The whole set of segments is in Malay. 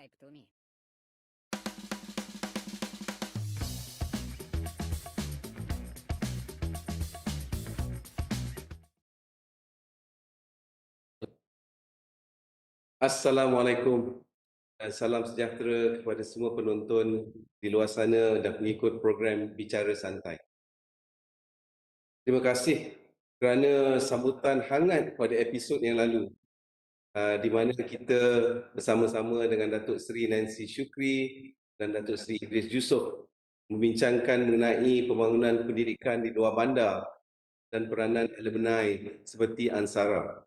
baik betul nih. Assalamualaikum dan salam sejahtera kepada semua penonton di luar sana dan pengikut program Bicara Santai. Terima kasih kerana sambutan hangat pada episod yang lalu di mana kita bersama-sama dengan Datuk Seri Nancy Shukri dan Datuk Seri Idris Yusof membincangkan mengenai pembangunan pendidikan di luar bandar dan peranan alumni seperti Ansara.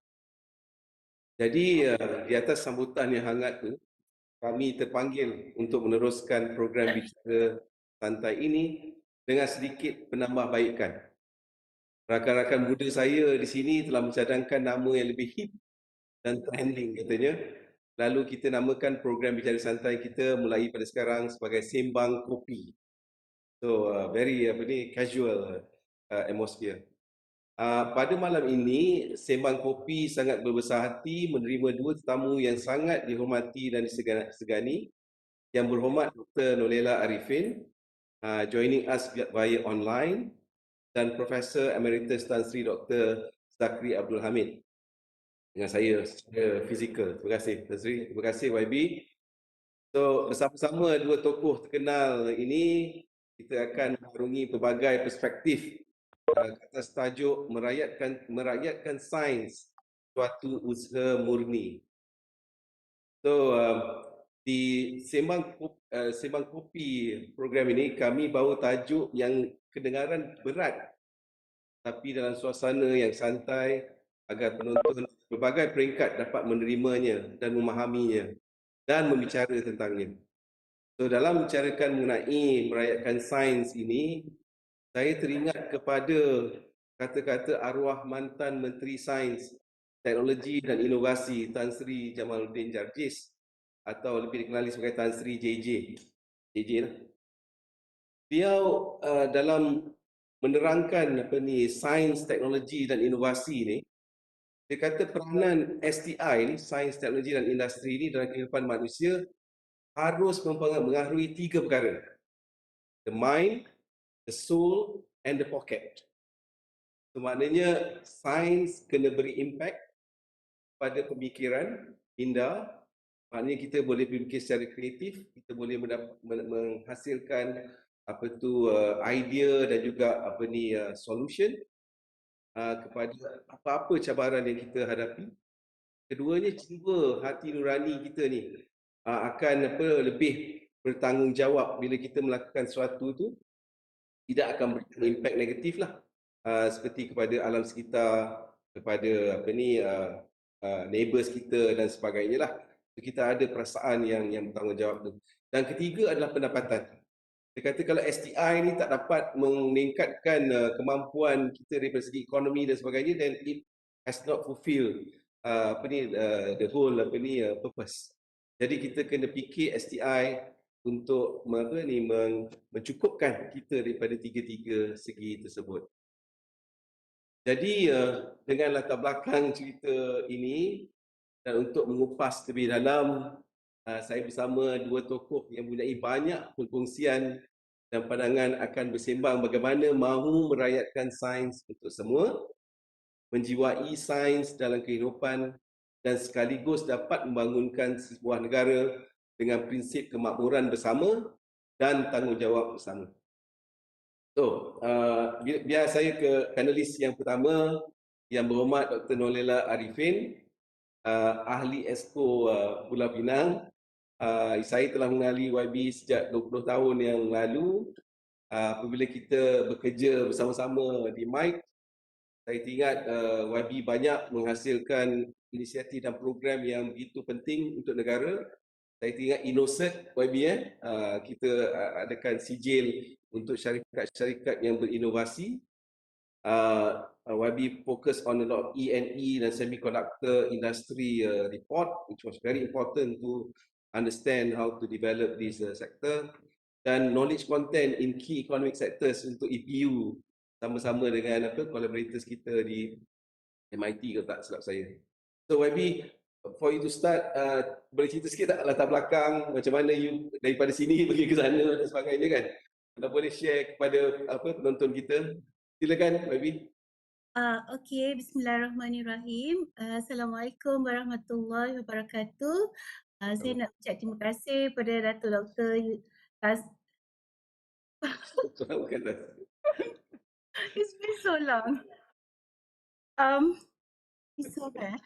Jadi di atas sambutan yang hangat tu, kami terpanggil untuk meneruskan program Bicara Santai ini dengan sedikit penambahbaikan. Rakan-rakan muda saya di sini telah mencadangkan nama yang lebih hip dan trending katanya. Lalu kita namakan program Bicara Santai kita mulai pada sekarang sebagai Sembang Kopi. So very casual atmosphere. Pada malam ini, Sembang Kopi sangat berbesar hati menerima dua tetamu yang sangat dihormati dan disegani. Yang berhormat Dr. Nolela Arifin, joining us via online, dan Profesor Emeritus Tan Sri Dr. Zakri Abdul Hamid dengan saya secara fizikal. Terima kasih Tan Sri, terima kasih YB. So bersama-sama dua tokoh terkenal ini, kita akan mengarungi pelbagai perspektif atas tajuk Merakyatkan Sains, Suatu Usaha Murni. So di Sembang Kopi program ini kami bawa tajuk yang kedengaran berat tapi dalam suasana yang santai agar penonton berbagai peringkat dapat menerimanya dan memahaminya dan membicara tentangnya. So dalam membicarakan mengenai merayakan sains ini, saya teringat kepada kata-kata arwah mantan Menteri Sains, Teknologi dan Inovasi Tan Sri Jamaluddin Jarjis atau lebih dikenali sebagai Tan Sri JJ. lah. Beliau dalam menerangkan sains, teknologi dan inovasi ni, dia kata peranan STI ni, sains, teknologi dan industri ni dalam kehidupan manusia harus mempengaruhi tiga perkara. The mind, the soul and the pocket. So, maknanya sains kena beri impact pada pemikiran minda. Maknanya kita boleh berfikir secara kreatif, kita boleh menghasilkan idea dan juga solution kepada apa-apa cabaran yang kita hadapi. Keduanya, jiwa hati nurani kita ni akan lebih bertanggungjawab bila kita melakukan sesuatu tu, tidak akan berikan impak negatif lah, seperti kepada alam sekitar, kepada neighbours kita dan sebagainya lah. Kita ada perasaan yang bertanggungjawab tu. Dan ketiga adalah pendapatan. Dia kata kalau STI ni tak dapat meningkatkan kemampuan kita dari segi ekonomi dan sebagainya, then it has not fulfilled the whole purpose. Jadi kita kena fikir STI untuk mencukupkan kita daripada tiga-tiga segi tersebut. Jadi dengan latar belakang cerita ini dan untuk mengupas lebih dalam, saya bersama dua tokoh yang mempunyai banyak perkongsian dan pandangan akan bersembang bagaimana mahu merakyatkan sains untuk semua, menjiwai sains dalam kehidupan dan sekaligus dapat membangunkan sebuah negara dengan prinsip kemakmuran bersama dan tanggungjawab bersama. So, biar saya ke panelis yang pertama, yang berhormat Dr. Nolela Arifin, ahli Exco Pulau Pinang. Saya telah mengenali YB sejak 20 tahun yang lalu. Apabila kita bekerja bersama-sama di MIC, saya ingat YB banyak menghasilkan inisiatif dan program yang begitu penting untuk negara. Saya ingat InnoCert YB, kita adakan sijil untuk syarikat-syarikat yang berinovasi. YB focus on a lot of E&E dan semiconductor industry report, which was very important to understand how to develop this sector, dan knowledge content in key economic sectors untuk EPU sama-sama dengan collaborators kita di MIT, kalau tak silap saya. So YB, For you to start, boleh cerita sikit tak latar belakang, macam mana you daripada sini pergi ke sana dan sebagainya kan? Kalau boleh share kepada penonton kita, silakan Baby. Okey, bismillahirrahmanirrahim. Assalamualaikum warahmatullahi wabarakatuh. Saya nak ucap terima kasih pada Datuk Dr. It's been so long. It's so bad.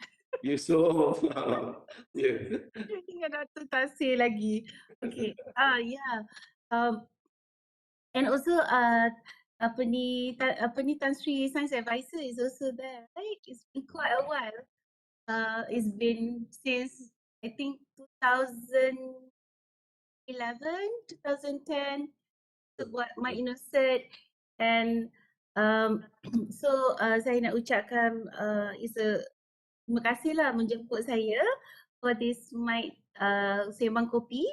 Yusof. Yeah. Ingat Datuk Tasir lagi. Okay. Yeah. And also Tan Sri Science Advisor is also there, right? It's been quite a while. It's been since I think 2011, 2010 to buat my cert, and so saya nak ucapkan terima kasih lah menjemput saya for this Sembang Kopi.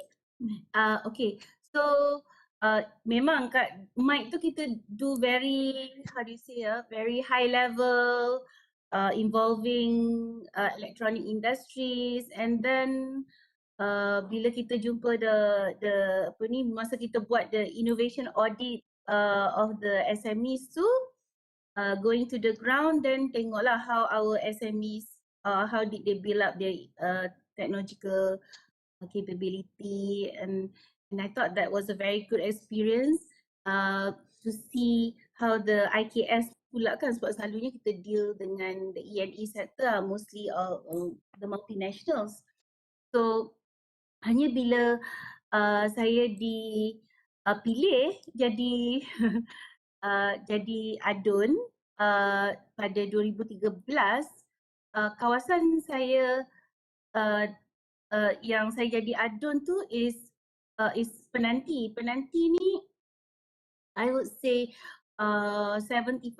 Okay, so memang kat mic tu kita do very, how do you say, very high level, involving electronic industries, and then bila kita jumpa masa kita buat the innovation audit of the SMEs tu, going to the ground, then tengoklah how our SMEs, how did they build up their technological capability, and I thought that was a very good experience to see how the IKS pula kan, sebab selalunya kita deal dengan the E&E sector, mostly the multinationals. So hanya bila saya dipilih jadi jadi adun pada 2013, kawasan saya yang saya jadi adun tu is penanti. Penanti ni I would say 75%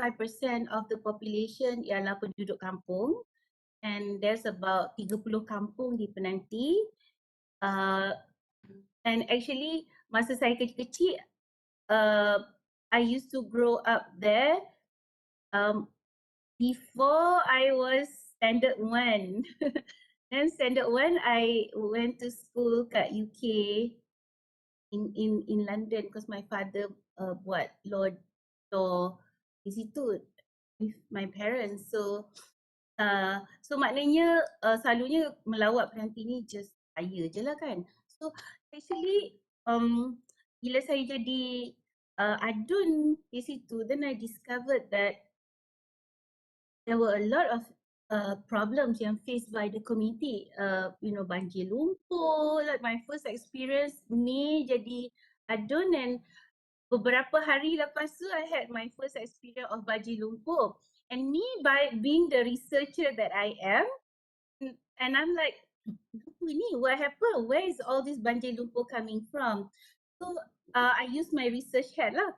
of the population ialah penduduk kampung, and there's about 30 kampung di penanti. And actually masa saya kecil-kecil, I used to grow up there before I was standard 1. Then standard 1 I went to school kat UK in London because my father buat law di situ with my parents. So maknanya selalunya melawat penanti ni just saya je lah kan. So actually bila saya jadi adun di situ, then I discovered that there were a lot of problems yang faced by the community. Banjir lumpur, like my first experience ni jadi adun, and beberapa hari lepas tu I had my first experience of banjir lumpur. And me, by being the researcher that I am, and I'm like, what happened? Where is all this banjir lumpur coming from? So I use my research hat lah,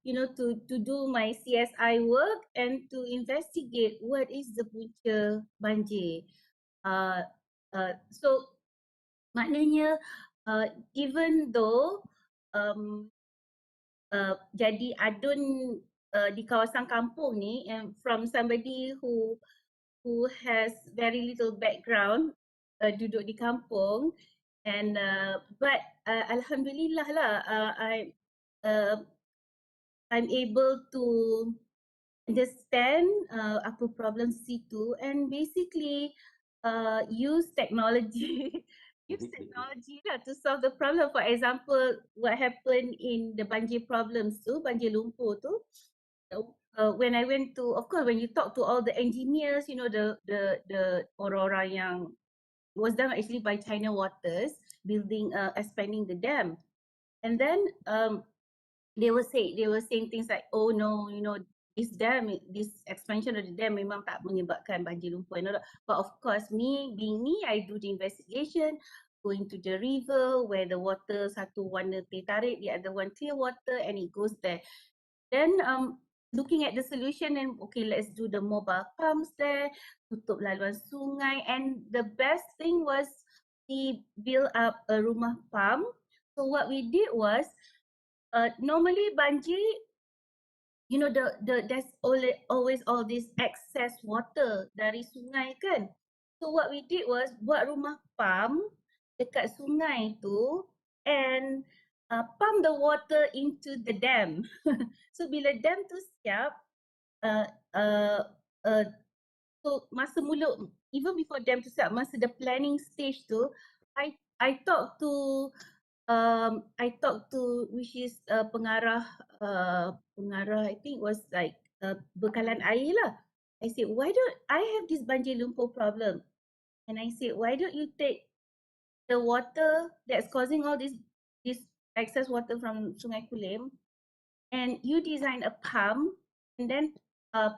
to do my CSI work and to investigate what is the punca banjir. So maknanya even though jadi adun di kawasan kampung ni, and from somebody who has very little background, duduk di kampung, and but alhamdulillah lah, I'm able to understand apa problem situ, and basically use technology lah to solve the problem. For example, what happened in the banjir problems tu, banjir lumpur tu, when I went to, of course when you talk to all the engineers, the orang-orang yang was done actually by China Waters, expanding the dam, and then they were saying things like, oh no, this expansion of the dam memang tak menyebabkan banjir lumpur, but of course being me, I do the investigation, going to the river where the water satu warna teh tarik, the other one clear water, and it goes there. Then looking at the solution, and okay, let's do the mobile pumps there, tutup laluan sungai, and the best thing was we build up a rumah pump. So what we did was, normally banjir, there's always all this excess water dari sungai kan. So what we did was buat rumah pump dekat sungai tu and pump the water into the dam. So bila dam tu siap, uh, uh, uh, so masa mula, even before dam tu siap, masa the planning stage tu, I talk to which is pengarah I think was like bekalan air lah. I said, why don't I have this banjir lumpur problem? And I said, why don't you take the water that's causing all this excess water from Sungai Kulim, and you design a pump and then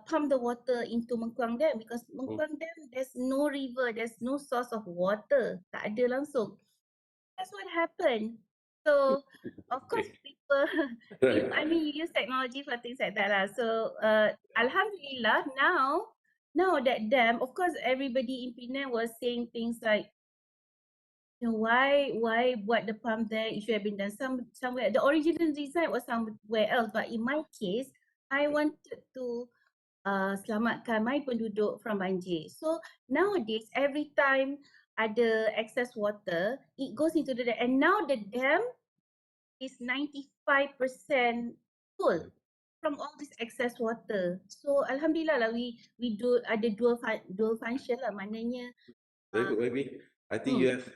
pump the water into Mengkuang Dam, because Mengkuang Dam there's no river, there's no source of water, tak ada langsung. That's what happened. So of course people, I mean you use technology for things like that lah. So Alhamdulillah now that dam, of course everybody in Penang was saying things like, you know, why buat the pump there? It should have been done somewhere. The original design was somewhere else, but in my case, I wanted to selamatkan my penduduk from banjir. So nowadays, every time ada excess water, it goes into the dam, and now the dam is 95% full from all this excess water. So alhamdulillah lah, we do ada dual function lah, maknanya. Very good, baby. I think you have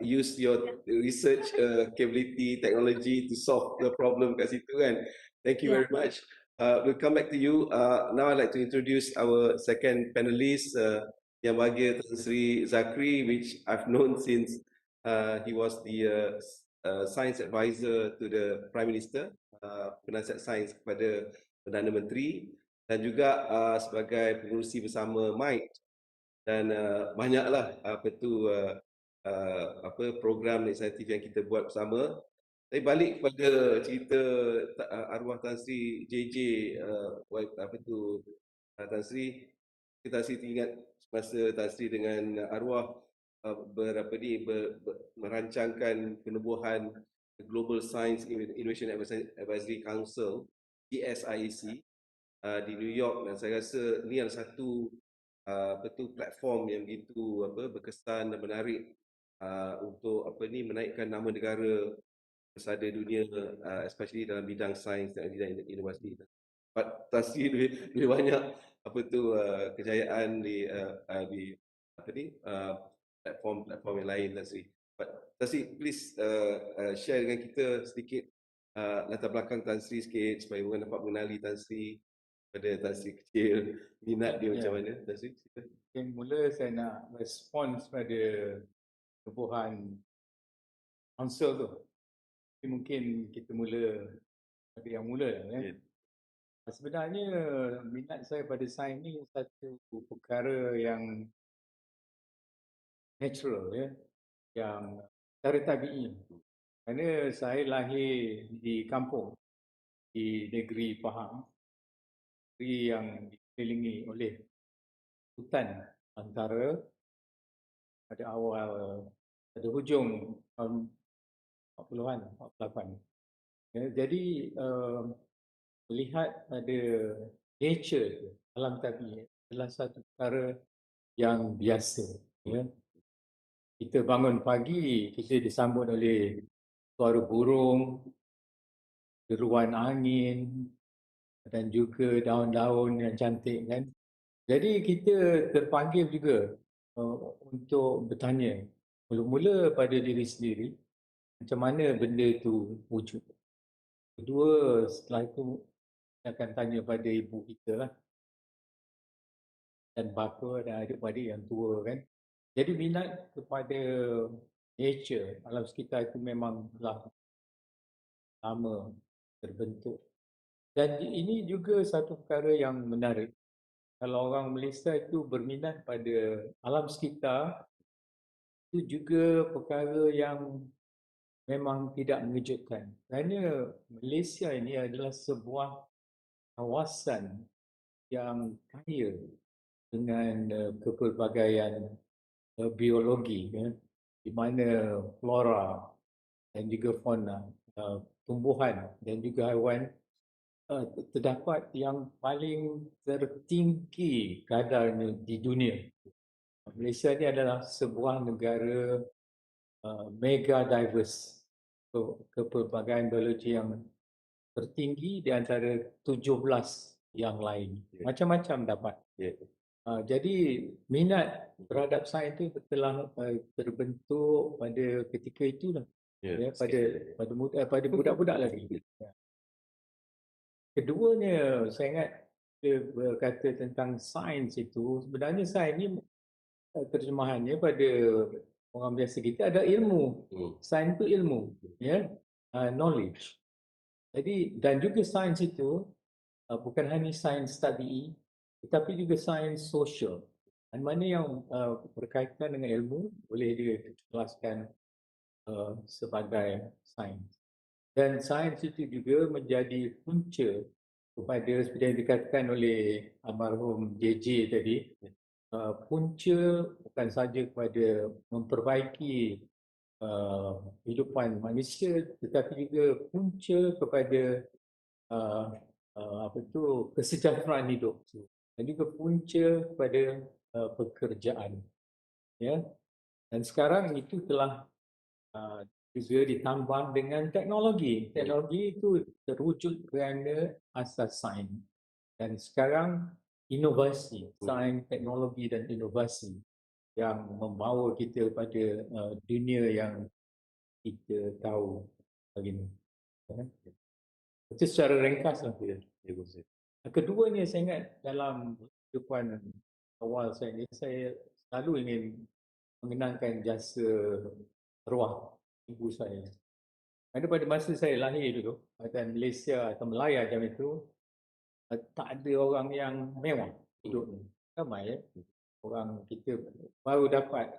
used your research capability, technology to solve the problem kat situ kan. Thank you very much. We'll come back to you. Now I'd like to introduce our second panelist, Yang Bahagia Tan Sri Zakri, which I've known since he was the science advisor to the Prime Minister, penasihat sains kepada Perdana Menteri, dan juga sebagai pengurusi bersama MIT, dan banyaklah program inisiatif yang kita buat bersama. Saya balik kepada cerita arwah Tan Sri JJ, Tan Sri, kita ingat masa Tan Sri dengan arwah merancangkan penubuhan Global Science Innovation Advisory Council, GSIEC, di New York, dan saya rasa ini adalah satu platform yang begitu berkesan dan menarik untuk menaikkan nama negara bersada dunia, especially dalam bidang sains dan bidang inovasi. Tan Sri lebih banyak kejayaan di platform yang lain, Tan Sri. Tan Sri, please share dengan kita sedikit latar belakang Tan Sri sikit supaya orang dapat mengenali Tan Sri, pada Tan Sri kecil, minat dia macam mana, Tan Sri? Yang mula saya nak respons pada tubuhan council tu. Jadi mungkin kita mula pada yang mula kan. Sebenarnya minat saya pada sains ni satu perkara yang natural ya, yang secara tabi'i. Kerana saya lahir di kampung, di negeri Pahang, negeri yang dikelilingi oleh hutan antara pada hujung tahun 40-an, 48. Ya, jadi melihat pada nature, alam tabiat adalah satu perkara yang biasa. Ya. Kita bangun pagi, kita disambut oleh suara burung, deruan angin, dan juga daun-daun yang cantik kan. Jadi kita terpanggil juga untuk bertanya mula-mula pada diri sendiri, macam mana benda itu wujud. Kedua, setelah itu kita akan tanya pada ibu kita lah, dan bapa dan adik-adik yang tua kan. Jadi minat kepada nature, alam sekitar itu memang telah lama terbentuk. Dan ini juga satu perkara yang menarik. Kalau orang Malaysia itu berminat pada alam sekitar, itu juga perkara yang memang tidak mengejutkan. Kerana Malaysia ini adalah sebuah kawasan yang kaya dengan kepelbagaian biologi, di mana flora dan juga fauna, tumbuhan dan juga haiwan terdapat yang paling tertinggi kadarnya di dunia. Malaysia ni adalah sebuah negara mega diverse, kepelbagaian biologi yang tertinggi di antara 17 yang lain. Macam-macam dapat. Jadi minat terhadap sains itu telah terbentuk pada ketika itulah. Pada budak-budak lagi. Keduanya, saya ingat dia berkata tentang sains itu, sebenarnya sains ni terjemahannya pada orang biasa kita ada ilmu. Sains itu ilmu, knowledge. Jadi dan juga sains itu bukan hanya sains tabii, tetapi juga sains sosial. Dan mana yang berkaitan dengan ilmu boleh dikelaskan sebagai sains. Dan sains itu juga menjadi punca kepada seperti yang dikatakan oleh almarhum JJ tadi, punca bukan saja kepada memperbaiki kehidupan manusia, tetapi juga punca kepada kesejahteraan hidup, dan juga punca kepada pekerjaan. Dan sekarang itu telah juga ditambah dengan teknologi. Teknologi itu terwujud kerana asas sains. Dan sekarang inovasi, sains, teknologi dan inovasi yang membawa kita pada dunia yang kita tahu hari ini. Itu secara ringkas lah. Keduanya saya ingat dalam kehidupan awal saya selalu ingin mengenangkan jasa arwah ibu saya. Kerana pada masa saya lahir dulu, dan Malaysia atau Melaya jam itu, tak ada orang yang mewah hidup ni. Ramai orang kita baru dapat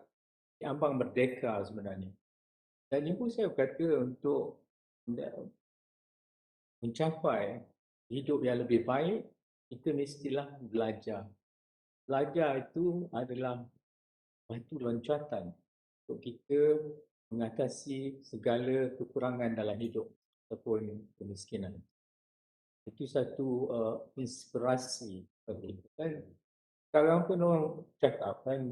ambang merdeka sebenarnya. Dan ibu saya berkata untuk mencapai hidup yang lebih baik, kita mestilah belajar. Belajar itu adalah batu loncatan untuk kita mengatasi segala kekurangan dalam hidup ataupun kemiskinan. Itu satu inspirasi bagi kita. Dan sekarang pun orang cakap kan,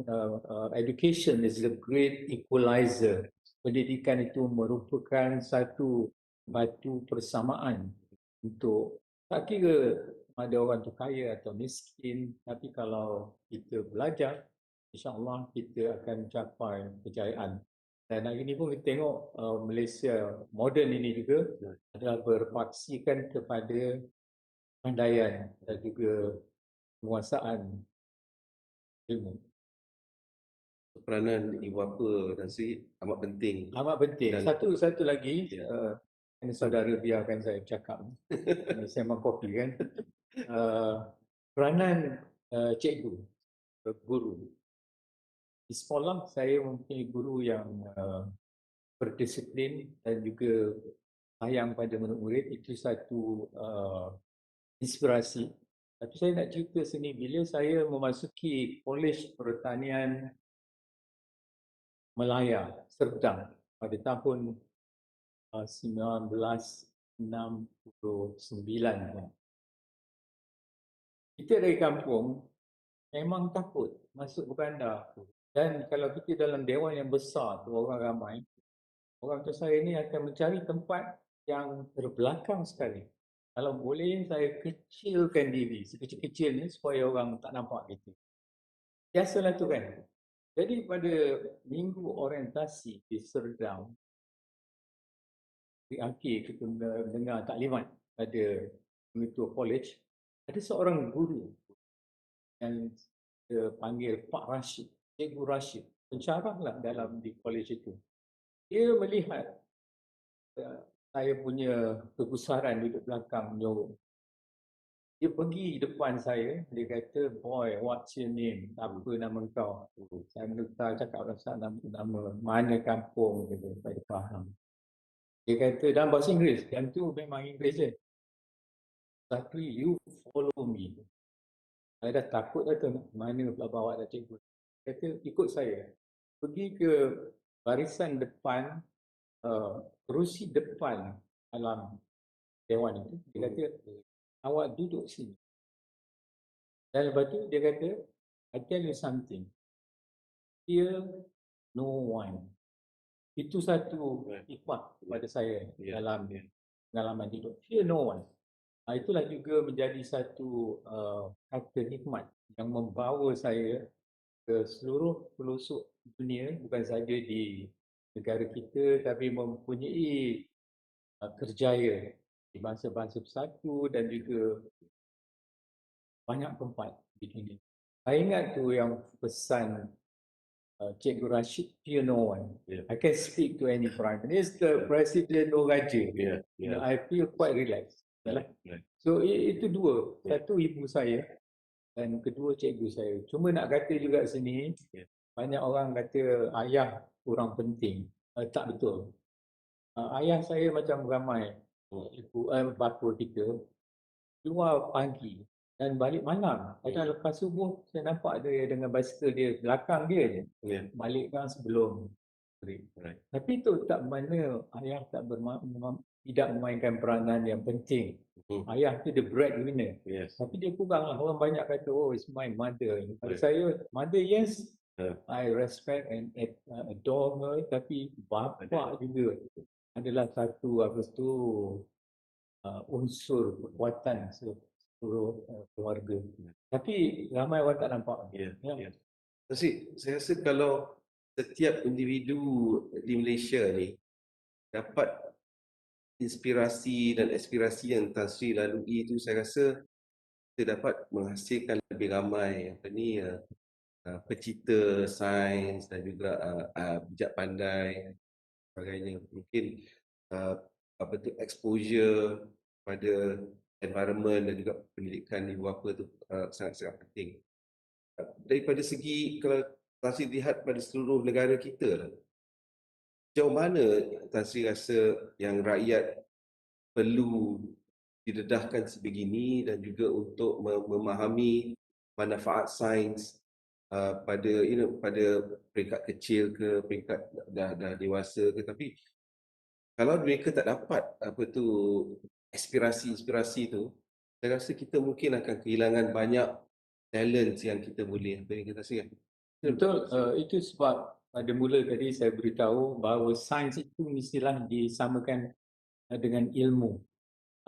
education is the great equalizer. Pendidikan itu merupakan satu batu persamaan untuk, tak kira ada orang tu kaya atau miskin, tapi kalau kita belajar, insya-Allah kita akan capai kejayaan. Dan hari ini pun kita tengok Malaysia moden ini juga adalah berpaksikan kepada pandaian dan juga penguasaan ilmu. Peranan ibu bapa dan sendiri amat penting. Amat penting. Satu lagi, ini saudara biarkan saya cakap. Ini Sembang Kopi kan. Peranan cikgu, guru. Di sekolah saya mempunyai guru yang berdisiplin dan juga sayang pada murid-murid. Itu satu inspirasi. Tapi saya nak cerita sini, bila saya memasuki Kolej Pertanian Melaya, Serdang pada tahun 1969. Kita dari kampung memang takut masuk beranda. Dan kalau kita dalam dewan yang besar tu, orang ramai, orang tua saya ni akan mencari tempat yang terbelakang sekali. Kalau boleh saya kecilkan diri sekecil-kecilnya supaya orang tak nampak kita. Biasalah tu kan. Jadi pada minggu orientasi di Serdang, di akhir kita mendengar taklimat pada pengetua kolej, ada seorang guru yang panggil Pak Rashid, Cikgu Rashid, pensyarahlah dalam di kolej itu. Dia melihat saya punya kegusaran duduk belakang menyuruh. Dia pergi depan saya, dia kata, "Boy, what's your name? Apa nama kau?" Saya menukar cakap nama mana kampung gitu, saya faham. Dia kata dalam bahasa Inggeris, yang tu memang Inggeris je. Tapi you follow me. Saya dah takut dah tu, mana pula bawa dah cikgu. Dia kata ikut saya. Pergi ke barisan depan, kerusi depan dalam dewan itu. Dia kata, awak duduk sini. Dan lepas tu dia kata, I tell you something. fear no one. Itu satu hikmah pada saya dalam pengalaman hidup. Fear no one. Itulah juga menjadi satu kata hikmat yang membawa saya ke seluruh pelosok dunia, bukan sahaja di negara kita, tapi mempunyai kerjaya di bangsa-bangsa bersatu dan juga banyak tempat di dunia. Saya ingat tu yang pesan Cikgu Rashid, fear no one. I can speak to any Prime Minister, President or Raja. You know, I feel quite relaxed. So itu dua. Satu ibu saya dan kedua cikgu saya. Cuma nak kata juga sini, banyak orang kata ayah kurang penting. Tak betul. Ayah saya macam ramai ibu bapa kita keluar pagi dan balik malam. Kadang lepas subuh saya nampak dia dengan basikal dia belakang dia je. Balik kan sebelum break. Tapi itu tak mana ayah tidak memainkan peranan yang penting. Ayah tu the breadwinner. Tapi dia kurang lah. Orang banyak kata, oh it's my mother. Pada saya, mother yes, I respect and adore her. Tapi bapa juga adalah satu unsur kekuatan seluruh keluarga. Tapi ramai orang tak nampak. Saya rasa kalau setiap individu di Malaysia ni dapat inspirasi dan aspirasi yang Tan Sri lalui itu, saya rasa kita dapat menghasilkan lebih ramai pencipta sains dan juga bijak pandai sebagainya. Mungkin exposure pada environment dan juga pendidikan ibu bapa itu sangat-sangat penting. Daripada segi, kalau Tan Sri lihat pada seluruh negara kita, sejauh mana Tan Sri rasa yang rakyat perlu didedahkan sebegini dan juga untuk memahami manfaat sains pada peringkat kecil ke peringkat dah dewasa ke. Tapi kalau mereka tak dapat inspirasi tu, saya rasa kita mungkin akan kehilangan banyak talent yang kita boleh. Betul, itu sebab pada mula tadi saya beritahu bahawa sains itu mestilah disamakan dengan ilmu.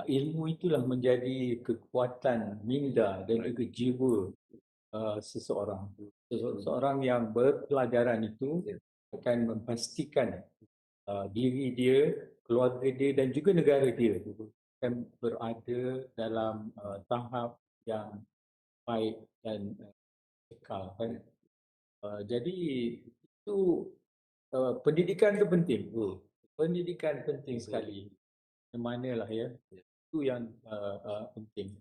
Ilmu itulah menjadi kekuatan minda dan juga jiwa seseorang. Seseorang yang berpelajaran itu akan memastikan diri dia, keluarga dia dan juga negara dia akan berada dalam tahap yang baik dan kekal. Jadi itu pendidikan itu penting. Pendidikan penting sekali. Manalah ya. Itu yang penting.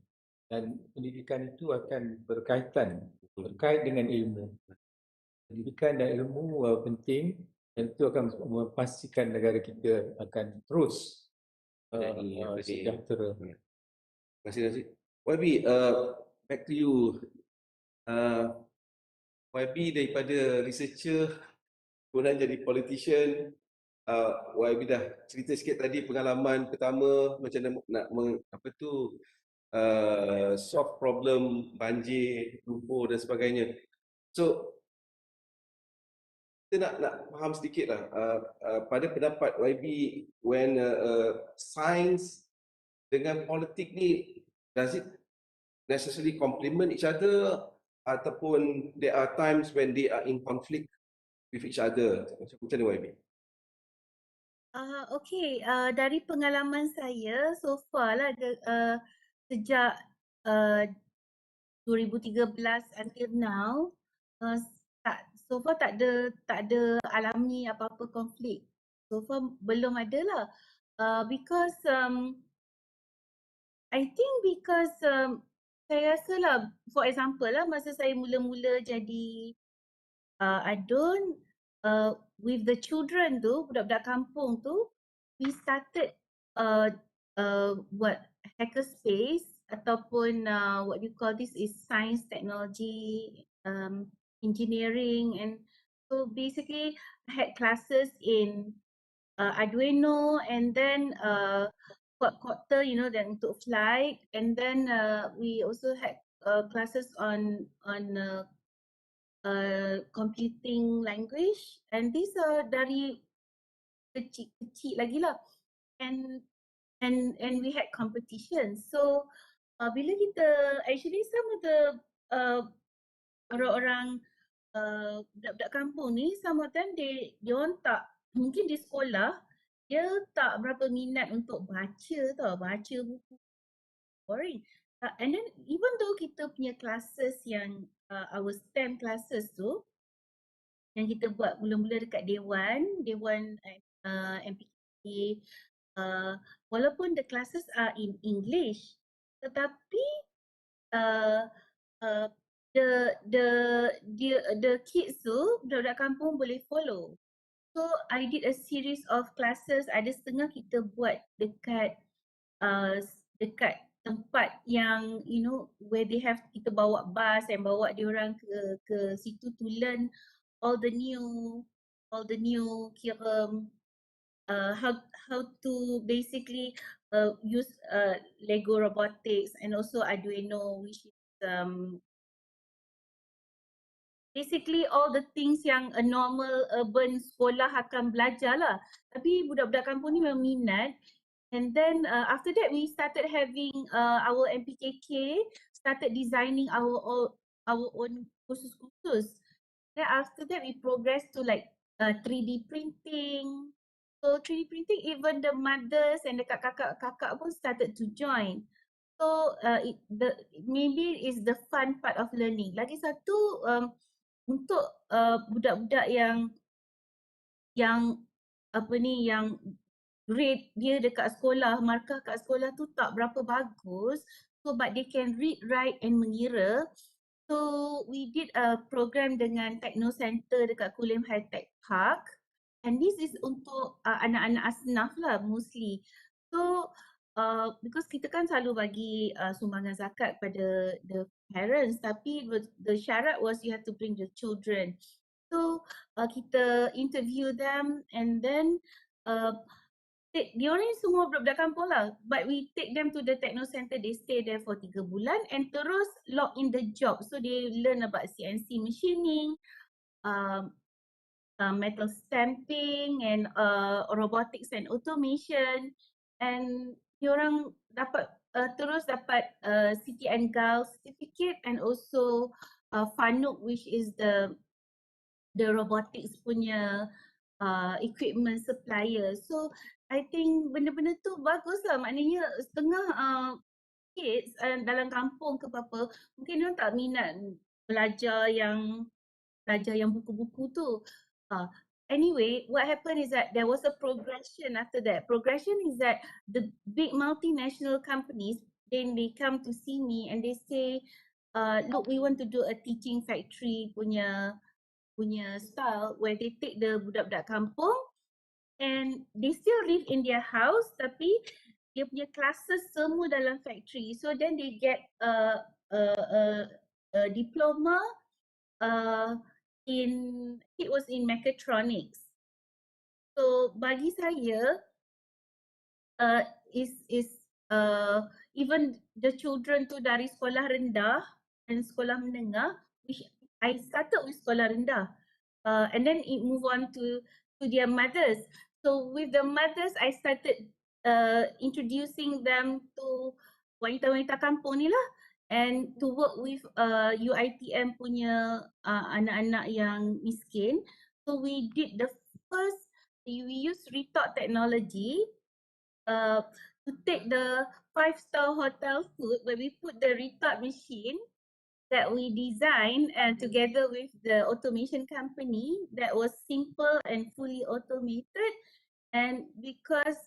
Dan pendidikan itu akan berkait dengan ilmu. Pendidikan dan ilmu penting dan itu akan memastikan negara kita akan terus sejahtera. Terima kasih, Nazir. YB, back to you. YB daripada researcher kemudian jadi politician. YB dah cerita sikit tadi pengalaman pertama macam nak solve problem banjir, lumpur dan sebagainya. So kita nak faham sedikit lah pada pendapat YB, when science dengan politik ni, does it necessarily complement each other ataupun there are times when they are in conflict with each other? Macam mana YB? Okay, dari pengalaman saya so far lah sejak 2013 until now, so far tak ada alami apa-apa konflik. So far belum ada lah. Because I think because saya rasa lah, for example lah, masa saya mula-mula jadi adun, with the children tu, budak-budak kampung tu, we started buat hackerspace ataupun what you call this is science, technology, engineering, and so basically I had classes in Arduino and then quadcopter, then untuk flight, and then we also had classes on computing language, and these are dari kecil-kecil lagi lah, and we had competition. So bila kita actually some of the orang-orang budak-budak kampung ni, some of them dia orang tak, mungkin di sekolah dia tak berapa minat untuk baca buku, boring. And then even though kita punya classes yang our STEM classes tu yang kita buat mula-mula dekat Dewan MPK, walaupun the classes are in English, tetapi uh, uh, the kids tu, budak-budak kampung boleh follow. So I did a series of classes. Ada setengah kita buat dekat dekat tempat yang you know where they have, kita bawa bus and bawa dia orang ke situ to learn all the new kira how to basically use Lego robotics and also Arduino, which is basically all the things yang a normal urban sekolah akan belajar lah. Tapi budak-budak kampung ni memang minat. And then after that we started having our MPKK started designing our own kursus-kursus. Then after that we progressed to like 3D printing. So 3D printing, even the mothers and the kakak-kakak pun started to join. So maybe is the fun part of learning. Lagi satu untuk budak-budak yang apa ni, yang grade dia dekat sekolah, markah kat sekolah tu tak berapa bagus, so but they can read, write and mengira. So we did a program dengan Techno Center dekat Kulim High Tech Park, and this is untuk anak-anak asnaf lah mostly. So because kita kan selalu bagi sumbangan zakat pada the parents, tapi the syarat was you have to bring the children. So kita interview them and then dia orang ni semua budak-budak kampung lah, but we take them to the Techno Center. They stay there for 3 bulan and terus lock in the job. So they learn about CNC machining, metal stamping and robotics and automation, and diorang dapat terus dapat City and Gull certificate and also FANUC, which is the robotics punya equipment supplier. So I think benda-benda tu bagus lah, maknanya setengah kids dalam kampung ke apa, mungkin dia tak minat belajar yang buku-buku tu. Anyway, what happened is that there was a progression after that. Progression is that the big multinational companies, then they come to see me and they say, look, we want to do a teaching factory punya style where they take the budak-budak kampung and they still live in their house tapi dia punya classes semua dalam factory. So then they get a diploma it was in mechatronics. So bagi saya even the children tu dari sekolah rendah dan sekolah menengah, which I started with sekolah rendah, and then it move on to their mothers. So with the mothers, I started introducing them to wanita-wanita kampung ni lah, and to work with UiTM punya anak-anak yang miskin. So we did the first, we used retort technology to take the 5-star hotel food where we put the retort machine that we designed and together with the automation company that was simple and fully automated. And because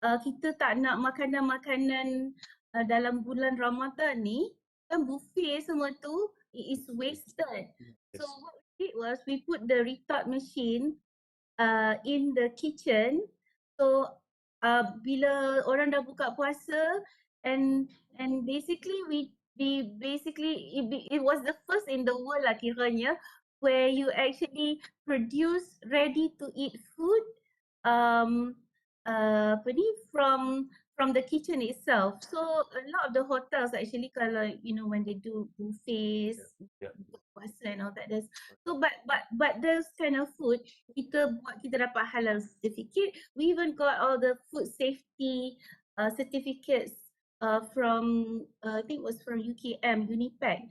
kita tak nak makanan-makanan dalam bulan Ramadan ni, kan buffet semua tu, it is wasted. So what we did was we put the retort machine in the kitchen. So bila orang dah buka puasa and basically it was the first in the world lah kiranya where you actually produce ready to eat food from from the kitchen itself. So a lot of the hotels actually kalau when they do buffets, puasa and all that, there's but those kind of food kita dapat halal certificate. We even got all the food safety certificates from I think it was from UKM Unipack.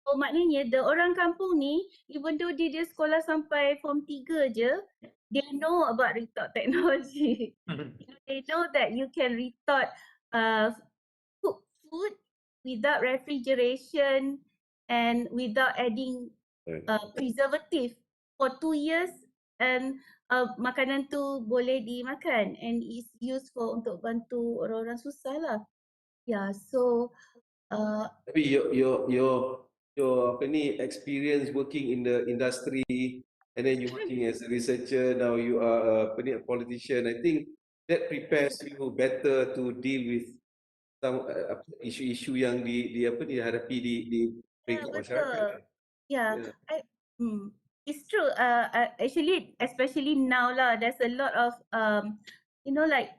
So maknanya the orang kampung ni, even though dia sekolah sampai form 3 je, they know about retort technology. They know that you can retort cook food without refrigeration and without adding preservative for 2 years, and makanan tu boleh dimakan and is used for untuk bantu orang-orang susah lah. Yeah, so Tapi your experience working in the industry, and then you working as a researcher, now you are a politician. I think that prepares you better to deal with some isu-isu yang dihadapi di peringkat masyarakat. betul. Yeah, Yeah. it's true. Actually, especially now lah, there's a lot of like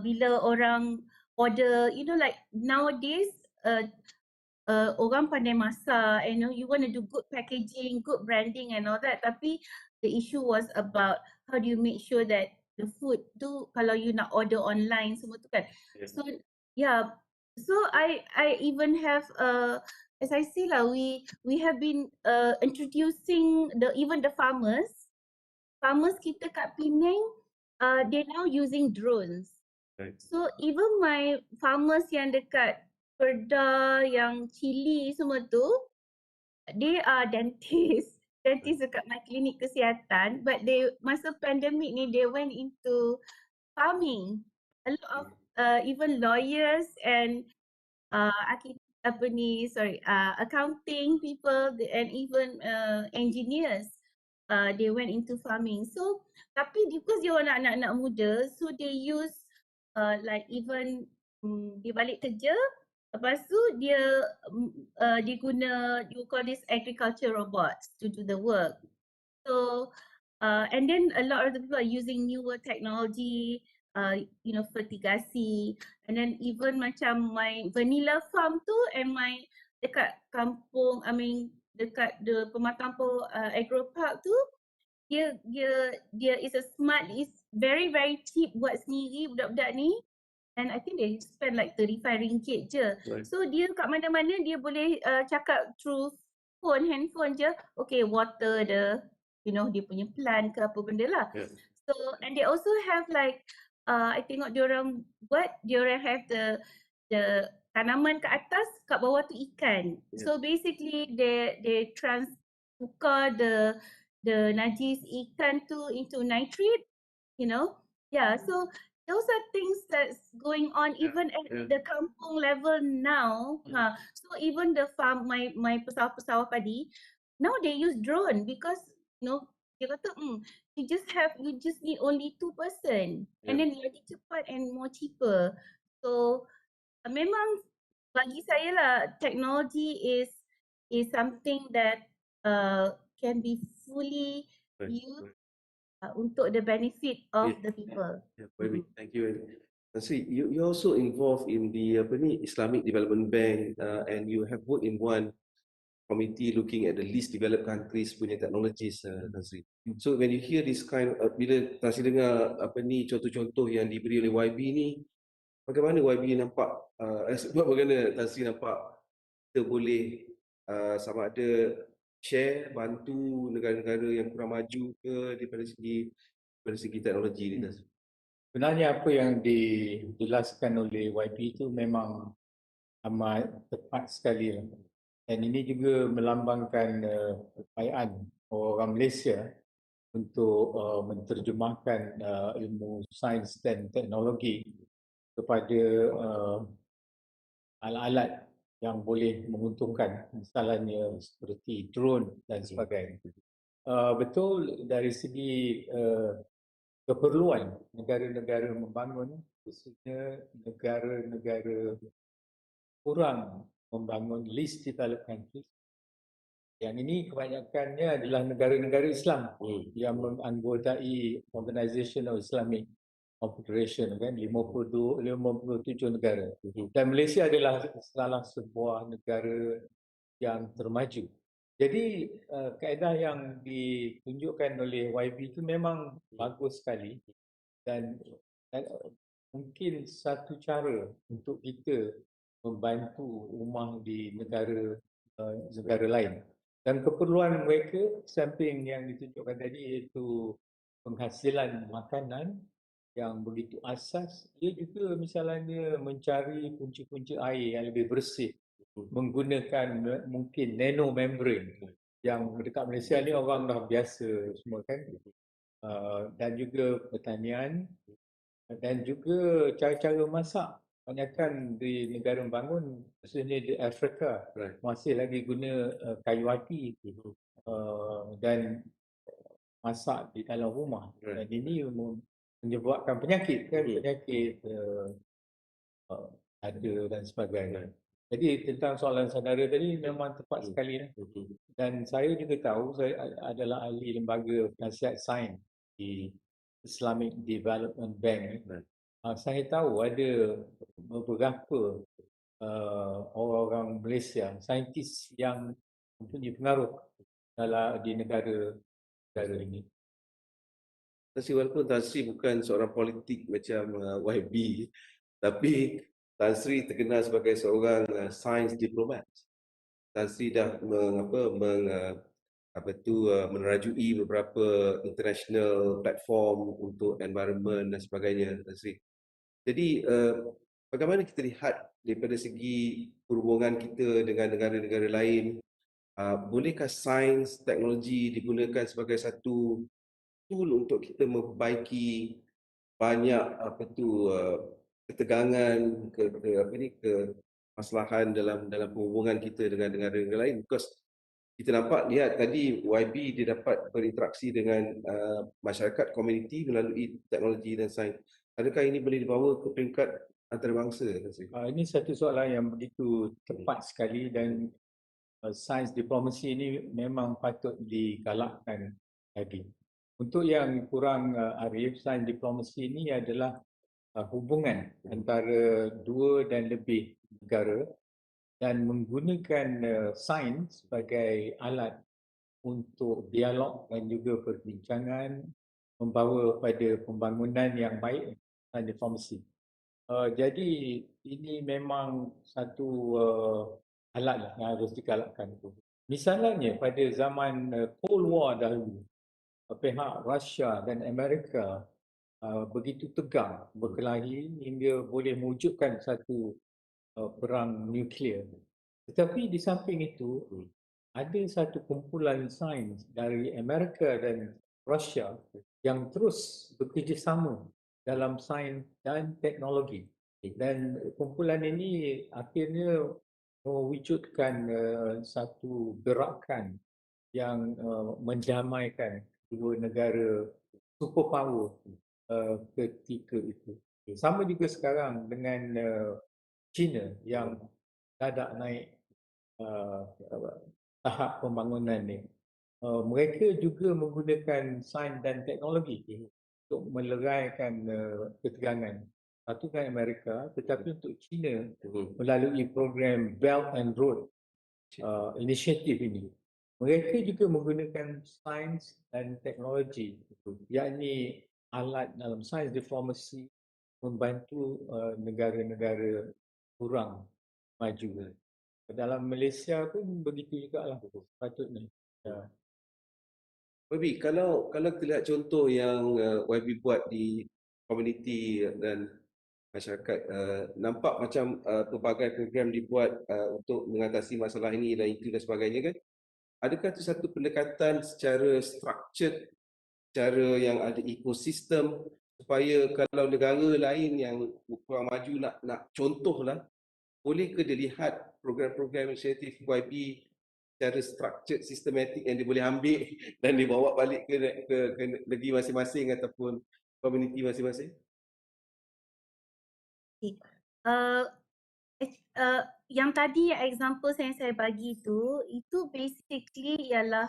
bila orang order, like nowadays orang pandai masak, you want to do good packaging, good branding and all that. Tapi the issue was about how do you make sure that the food tu kalau you nak order online semua tu kan. Yeah. So yeah, so I even have as I say lah, we have been introducing even the farmers kita kat Penang, they're now using drones. Right. So even my farmers yang dekat Perda, yang Chili semua tu, they are dentists. Dentist dekat my klinik kesihatan, but they masa pandemic ni they went into farming. A lot of even lawyers and accounting people and even engineers, they went into farming. So tapi because dia orang anak-anak muda, so they use like even dia balik kerja, lepas tu dia guna, you call this agriculture robots to do the work. So and then a lot of the people are using newer technology, fertigasi, and then even macam my vanilla farm tu and my dekat kampung, dekat the Pematang Agro Park tu, dia is a smart, is very very cheap buat sendiri budak-budak ni. And I think they spend like 35 ringgit je. Right. So dia kat mana-mana dia boleh cakap through handphone je. Okay, water dia punya plant ke apa benda lah. Yeah. So and they also have like I tengok diorang have the tanaman kat atas, kat bawah tu ikan. Yeah. So basically they tukar the najis ikan tu into nitrate, Yeah, so those are things that's going on even at the kampung level now. So even the farm, my pesawat padi, now they use drone because dia kata you just need only 2 person, and then lagi cepat and more cheaper. So memang bagi saya lah, technology is something that can be fully used untuk the benefit of the people. Yeah, thank you. See, you also involved in the Islamic Development Bank, and you have worked in one committee looking at the least developed countries punya technologies, Nazri. So when you hear this kind of, bila Nazri dengar contoh-contoh yang diberi oleh YB ni, bagaimana YB nampak, bagaimana Nazri nampak kita boleh sama ada share, bantu negara-negara yang kurang maju ke daripada segi teknologi ni. Sebenarnya apa yang dijelaskan oleh YB itu memang amat tepat sekali. Dan ini juga melambangkan upayaan orang Malaysia untuk menterjemahkan ilmu sains dan teknologi kepada alat-alat yang boleh menguntungkan, misalnya seperti drone dan sebagainya. Betul dari segi keperluan negara-negara membangun, khususnya negara-negara kurang membangun least developed countries. Yang ini kebanyakannya adalah negara-negara Islam yang menganggotai Organisation of Islamic Confederation kan, 57 negara. Dan Malaysia adalah salah sebuah negara yang termaju. Jadi kaedah yang ditunjukkan oleh YB itu memang bagus sekali dan mungkin satu cara untuk kita membantu ummah di negara lain. Dan keperluan mereka samping yang ditunjukkan tadi iaitu penghasilan makanan yang begitu asas, ia juga misalnya mencari punca-punca air yang lebih bersih menggunakan mungkin nano membrane yang dekat Malaysia ni orang dah biasa semua kan, dan juga pertanian dan juga cara-cara masak. Kebanyakan di negara membangun, khususnya di Afrika, masih lagi guna kayu api dan masak di dalam rumah. Dan ini menyebabkan penyakit kan, penyakit ada dan sebagainya. Jadi tentang soalan saudara tadi memang tepat sekali. Dan saya juga tahu, saya adalah ahli lembaga penasihat sains di Islamic Development Bank. Saya tahu ada beberapa orang-orang Malaysia, saintis yang mempunyai pengaruh di negara ini. Terima kasih, walaupun Tan Sri bukan seorang politik macam YB, tapi Tan Sri terkenal sebagai seorang sains diplomat. Tan Sri dah menerajui beberapa international platform untuk environment dan sebagainya, Tan Sri. Jadi bagaimana kita lihat daripada segi perhubungan kita dengan negara-negara lain, bolehkah sains teknologi digunakan sebagai satu tool untuk kita memperbaiki banyak ketegangan kemaslahan dalam perhubungan kita dengan negara lain? Because kita lihat tadi YB dia dapat berinteraksi dengan masyarakat komuniti melalui teknologi dan sains. Adakah ini boleh dibawa ke peringkat antarabangsa? Ini satu soalan yang begitu tepat sekali dan sains diplomasi ini memang patut digalakkan lagi. Untuk yang kurang arif, sains diplomasi ini adalah hubungan antara dua dan lebih negara dan menggunakan sains sebagai alat untuk dialog dan juga perbincangan membawa pada pembangunan yang baik dan diplomasi. Jadi ini memang satu alat lah yang harus digalakkan. Misalnya pada zaman Cold War dahulu, pihak Rusia dan Amerika begitu tegang berkelahi hingga boleh mewujudkan satu perang nuklear. Tetapi di samping itu, ada satu kumpulan sains dari Amerika dan Rusia yang terus bekerjasama dalam sains dan teknologi. Dan kumpulan ini akhirnya mewujudkan satu gerakan yang mendamaikan dua negara superpower ketika itu. Sama juga sekarang dengan China yang dadak naik tahap pembangunan ni. Mereka juga menggunakan sains dan teknologi untuk meleraikan ketegangan. Satu dengan Amerika, tetapi untuk China melalui program Belt and Road inisiatif ini. Mereka juga menggunakan sains dan teknologi, yakni alat dalam sains diplomasi membantu negara-negara kurang maju. Dalam Malaysia pun begitu juga lah patutnya. YB, kalau kita lihat contoh yang YB buat di komuniti dan masyarakat, nampak macam pelbagai program dibuat untuk mengatasi masalah ini dan itu dan sebagainya kan? Adakah itu satu pendekatan secara structured, cara yang ada ekosistem supaya kalau negara lain yang kurang maju nak contohlah, boleh ke dilihat program-program inisiatif YB secara structured, sistematik yang dia boleh ambil dan dibawa balik ke negeri masing-masing ataupun komuniti masing-masing? Yang tadi example saya bagi itu basically ialah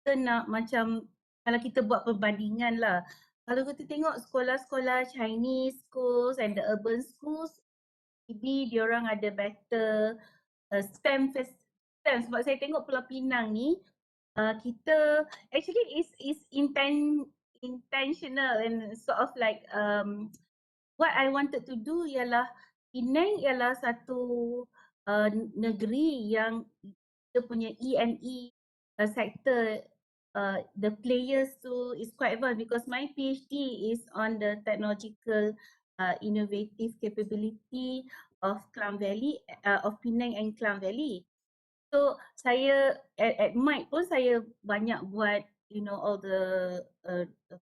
kita nak macam kalau kita buat perbandingan lah, kalau kita tengok sekolah-sekolah Chinese schools and the urban schools, maybe diorang ada better STEM sebab saya tengok Pulau Pinang ni kita actually is intentional and sort of like what I wanted to do ialah Penang ialah satu negeri yang dia punya E&E sector the players tu is quite advanced because my PhD is on the technological innovative capability of Klang Valley, of Penang and Klang Valley. So saya at MIT pun saya banyak buat all the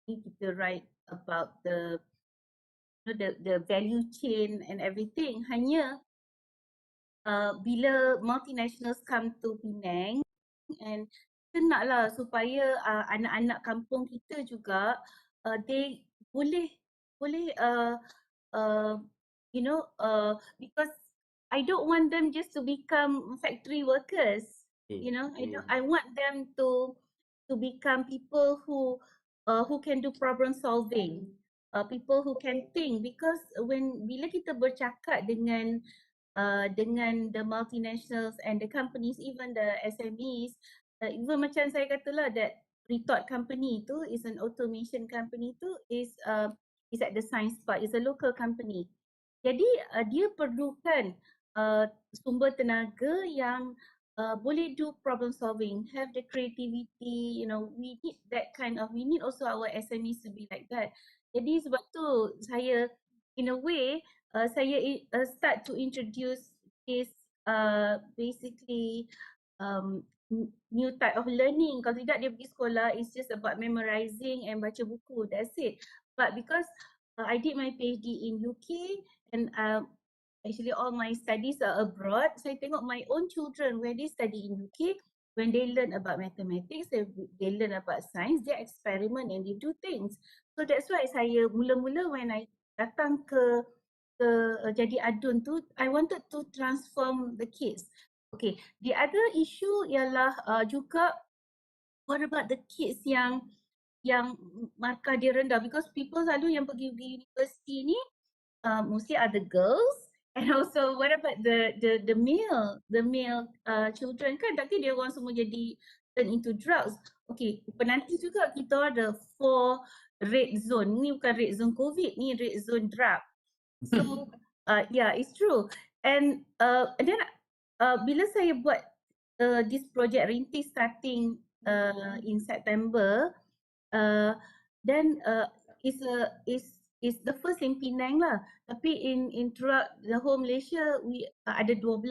kita write about the the value chain and everything. Hanya bila multinationals come to Penang and kita naklah supaya anak-anak kampung kita juga they boleh because I don't want them just to become factory workers. I want them to become people who can do problem solving, people who can think, because bila kita bercakap dengan the multinationals and the companies, even the SMEs, even macam saya katalah that Retort company tu is an automation company tu is at the science park, is a local company. Jadi dia perlukan sumber tenaga yang boleh do problem solving, have the creativity, we need that we need also our SMEs to be like that. Jadi sebab tu saya in a way saya start to introduce this basically new type of learning. Kalau tidak dia pergi sekolah, it's just about memorizing and baca buku, that's it. But because I did my PhD in UK and actually all my studies are abroad, saya tengok my own children when they study in UK, when they learn about mathematics, they learn about science, they experiment and they do things. So that's why saya mula-mula when I datang ke jadi adun tu, I wanted to transform the kids. Okay, the other issue ialah juga what about the kids yang markah dia rendah, because people selalu yang pergi universiti ni mostly are the girls, and also what about the male children kan, tapi dia orang semua jadi turn into drugs. Okay, penanti juga kita ada 4 red zone, ni bukan red zone COVID, ni red zone drug. So yeah, it's true. And then bila saya buat this project rintis starting in September, then is the first in Penang lah. Tapi in throughout the whole Malaysia, we ada 12.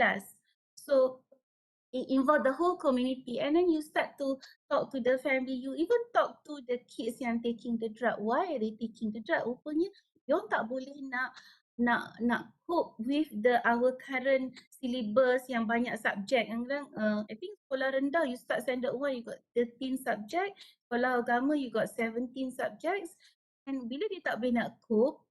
So it involve the whole community, and then you start to talk to the family, you even talk to the kids yang taking the drug. Why are they taking the drug? Rupanya diorang tak boleh nak cope with our current syllabus yang banyak subjek. I think sekolah rendah you start standard 1 you got 13 subject, sekolah agama you got 17 subjects, and bila dia tak boleh nak cope,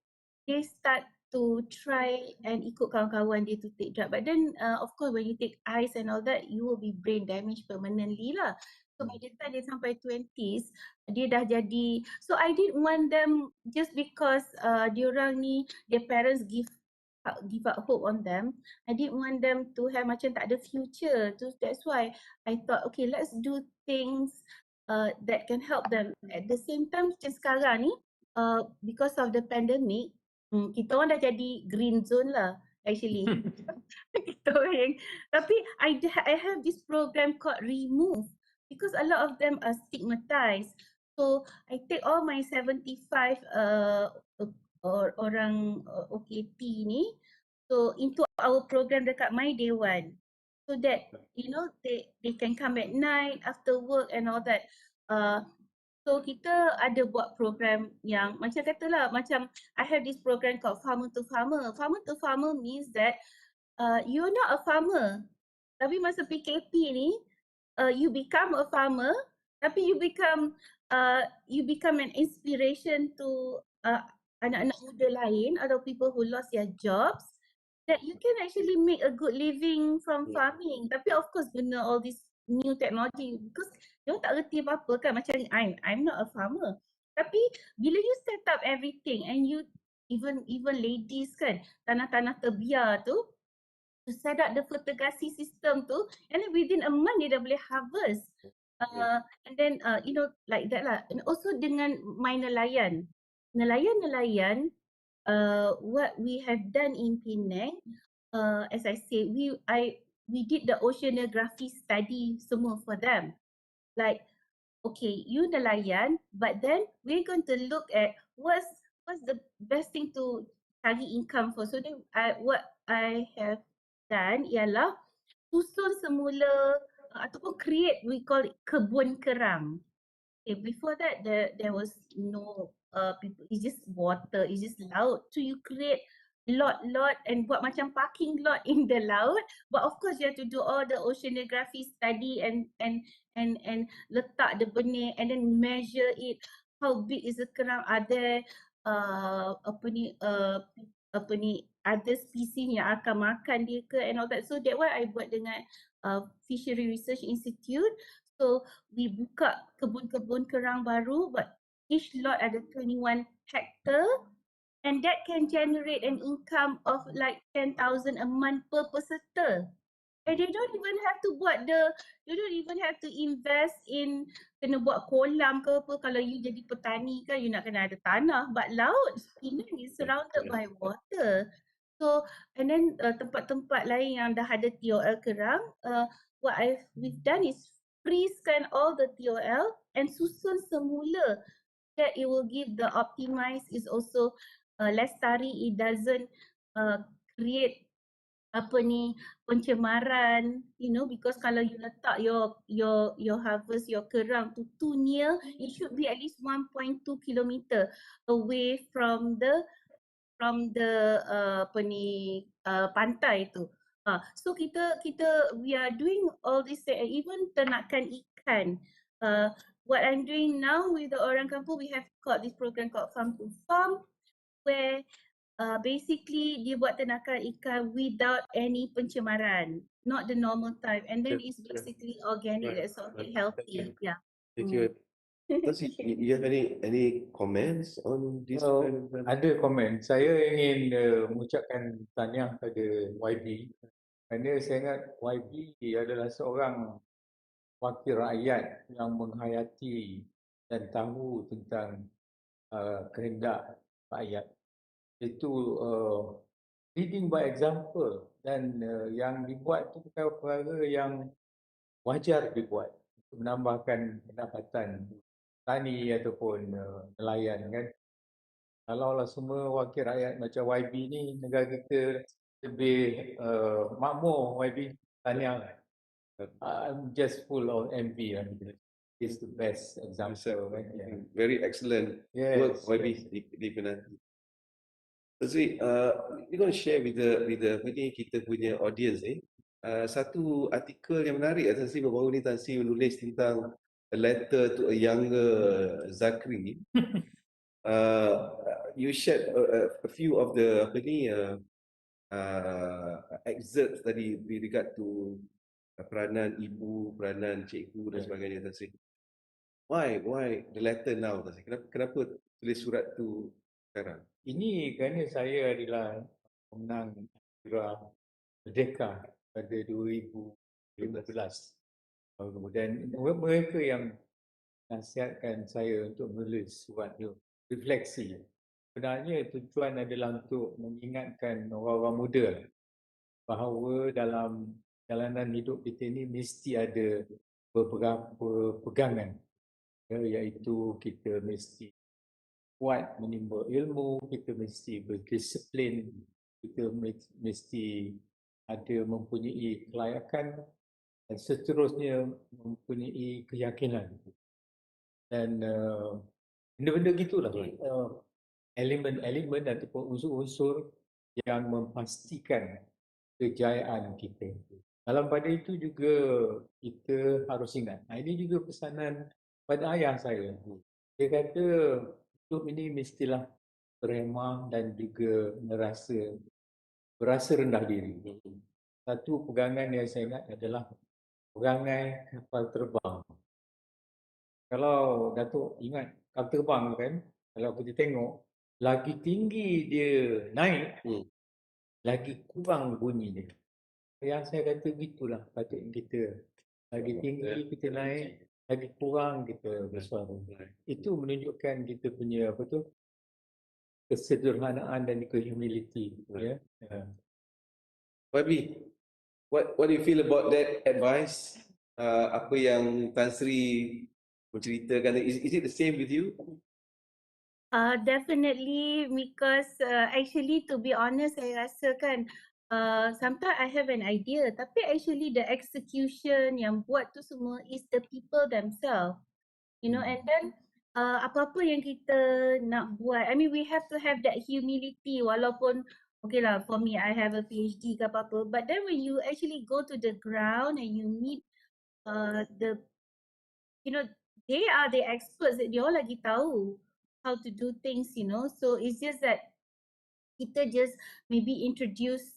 they start to try and ikut kawan-kawan dia to take drug. But then of course when you take ice and all that, you will be brain damaged permanently lah. So by the time dia sampai 20s, dia dah jadi, so I didn't want them just because diorang ni, their parents give up hope on them. I didn't want them to have macam tak ada future. So that's why I thought, okay, let's do things that can help them. At the same time, macam sekarang ni, because of the pandemic, kita orang dah jadi green zone lah actually. Kita orang, tapi I have this program called Remove, because a lot of them are stigmatized. So I take all my 75 orang OKT ni, so into our program dekat My Day One, so that they can come at night after work and all that. So kita ada buat program yang macam katalah, macam I have this program called Farmer to Farmer. Farmer to Farmer means that you're not a farmer, tapi masa PKP ni you become a farmer, tapi you become an inspiration to anak-anak muda lain atau people who lost their jobs, that you can actually make a good living from farming. Tapi of course guna all this new technology, because dia tak reti apa-apa kan, macam I'm not a farmer, Tapi bila you set up everything and you even ladies kan, tanah-tanah terbiar tu, to set up the fertigasi system tu, and then within a month dia dah boleh harvest. And then you know, like that lah. And also dengan main nelayan. Nelayan, what we have done in Penang, as I say, we did the oceanography study semua for them. Like, okay, you nelayan, but then we're going to look at what's the best thing to cari income for. So then what I have done ialah susun semula ataupun create, we call it kebun kerang. Okay, before that there was no people, it's just water, it's just laut. So you create lot and buat macam parking lot in the laut, but of course you have to do all the oceanography study and letak the benih and then measure it, how big is the kerang, are there other species yang akan makan dia ke and all that. So that why I buat dengan Fishery Research Institute. So we buka kebun-kebun kerang baru, but each lot ada 21 hectare, and that can generate an income of like 10,000 a month per peserta. And they don't even have to invest in kena buat kolam ke apa. Kalau you jadi petani kan, you nak kena ada tanah, but laut, Penang is surrounded by water. So and then tempat-tempat lain yang dah ada TOL kerang, what we've done is freeze-kan all the TOL and susun semula, that it will give the optimized, is also lestari, it doesn't create pencemaran, you know, because kalau you letak your harvest, your kerang too near, it should be at least 1.2 kilometer away from the pantai tu. So kita we are doing all this, even ternakan ikan. What I'm doing now with the orang kampung, we have got this program called Farm to Farm, where basically dia buat ternakan ikan without any pencemaran, not the normal type, and then it's basically organic, that's all, healthy. Yeah. Thank you. Does you have any comments on this? Ada komen. Saya ingin mengucapkan tahniah pada YB kerana saya ingat YB adalah seorang wakil rakyat yang menghayati dan tahu tentang kehendak rakyat. Itu leading by example, dan yang dibuat itu perkara-perkara yang wajar dibuat untuk menambahkan pendapatan tani ataupun nelayan kan. Kalaulah semua wakil rakyat macam YB ni, negara kita lebih makmur. YB, tahniah. I'm just full of envy. It's the best example. Yeah. Very excellent work, YB di Penang. Jadi, we're going to share with the kita punya audience ni satu artikel yang menarik. Tansi baru ni Tansi menulis tentang a letter to a younger Zakri. You shared a few of the excerpts tadi with regard to peranan ibu, peranan cikgu dan sebagainya. Tansi, why the letter now, Tansi? Kenapa tulis surat tu sekarang? Ini kerana saya adalah pemenang anugerah Merdeka pada 2015. Kemudian mereka yang nasihatkan saya untuk menulis surat itu, refleksi. Sebenarnya tujuan adalah untuk mengingatkan orang-orang muda bahawa dalam jalanan hidup kita ini mesti ada beberapa pegangan, iaitu kita mesti kuat menimba ilmu, kita mesti berdisiplin, kita mesti ada mempunyai kelayakan dan seterusnya mempunyai keyakinan. Dan benda-benda gitulah elemen-elemen ataupun unsur-unsur yang memastikan kejayaan kita. Dalam pada itu juga kita harus ingat. Ini juga pesanan pada ayah saya. Dia kata hidup ini mestilah berhemah dan juga berasa rendah diri. Satu pegangan yang saya ingat adalah pegangan kapal terbang. Kalau Datuk ingat kapal terbang kan, kalau kita tengok, lagi tinggi dia naik, lagi kurang bunyi dia. Yang saya kata gitulah patut kita. Lagi tinggi kita naik, lagi kurang kita bersuara. Itu menunjukkan kita punya apa tu, kesederhanaan dan humility. Ya. Babi, what do you feel about that advice? Apa yang Tan Sri menceritakan, is it the same with you? Definitely, because actually to be honest, saya rasa kan sometimes I have an idea, tapi actually the execution yang buat tu semua is the people themselves, you know. And then apa-apa yang kita nak buat, I mean we have to have that humility. Walaupun okay lah, for me I have a PhD ke apa-apa, but then when you actually go to the ground and you meet the, you know, they are the experts, that dia orang lagi tahu how to do things, you know. So it's just that kita just maybe introduce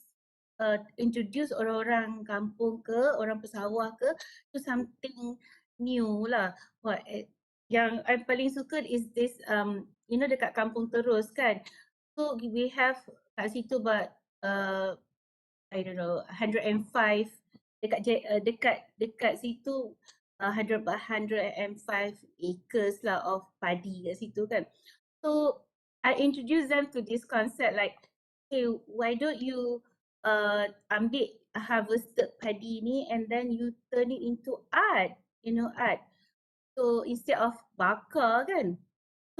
orang-orang kampung ke, orang pesawah ke, to something new lah. Yang I paling suka is this, you know, dekat kampung terus kan. So we have kat situ but I don't know 105 dekat situ 105 acres lah of padi kat situ kan. So I introduce them to this concept like, hey, why don't you ambil harvested padi ni and then you turn it into art, you know, art. So instead of bakar kan.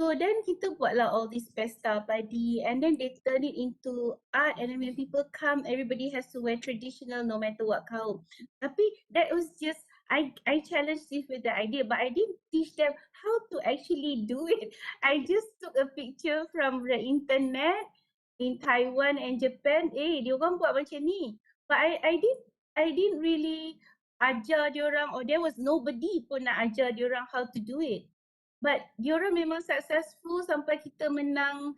So then kita buatlah all this pesta padi and then they turn it into art, and then when people come, everybody has to wear traditional no matter what kaum. Tapi that was just, I challenged this with the idea, but I didn't teach them how to actually do it. I just took a picture from the internet in Taiwan and Japan. Dia orang buat macam ni. But I didn't really ajar dia orang, or there was nobody pun nak ajar dia orang how to do it. But diorang memang successful sampai kita menang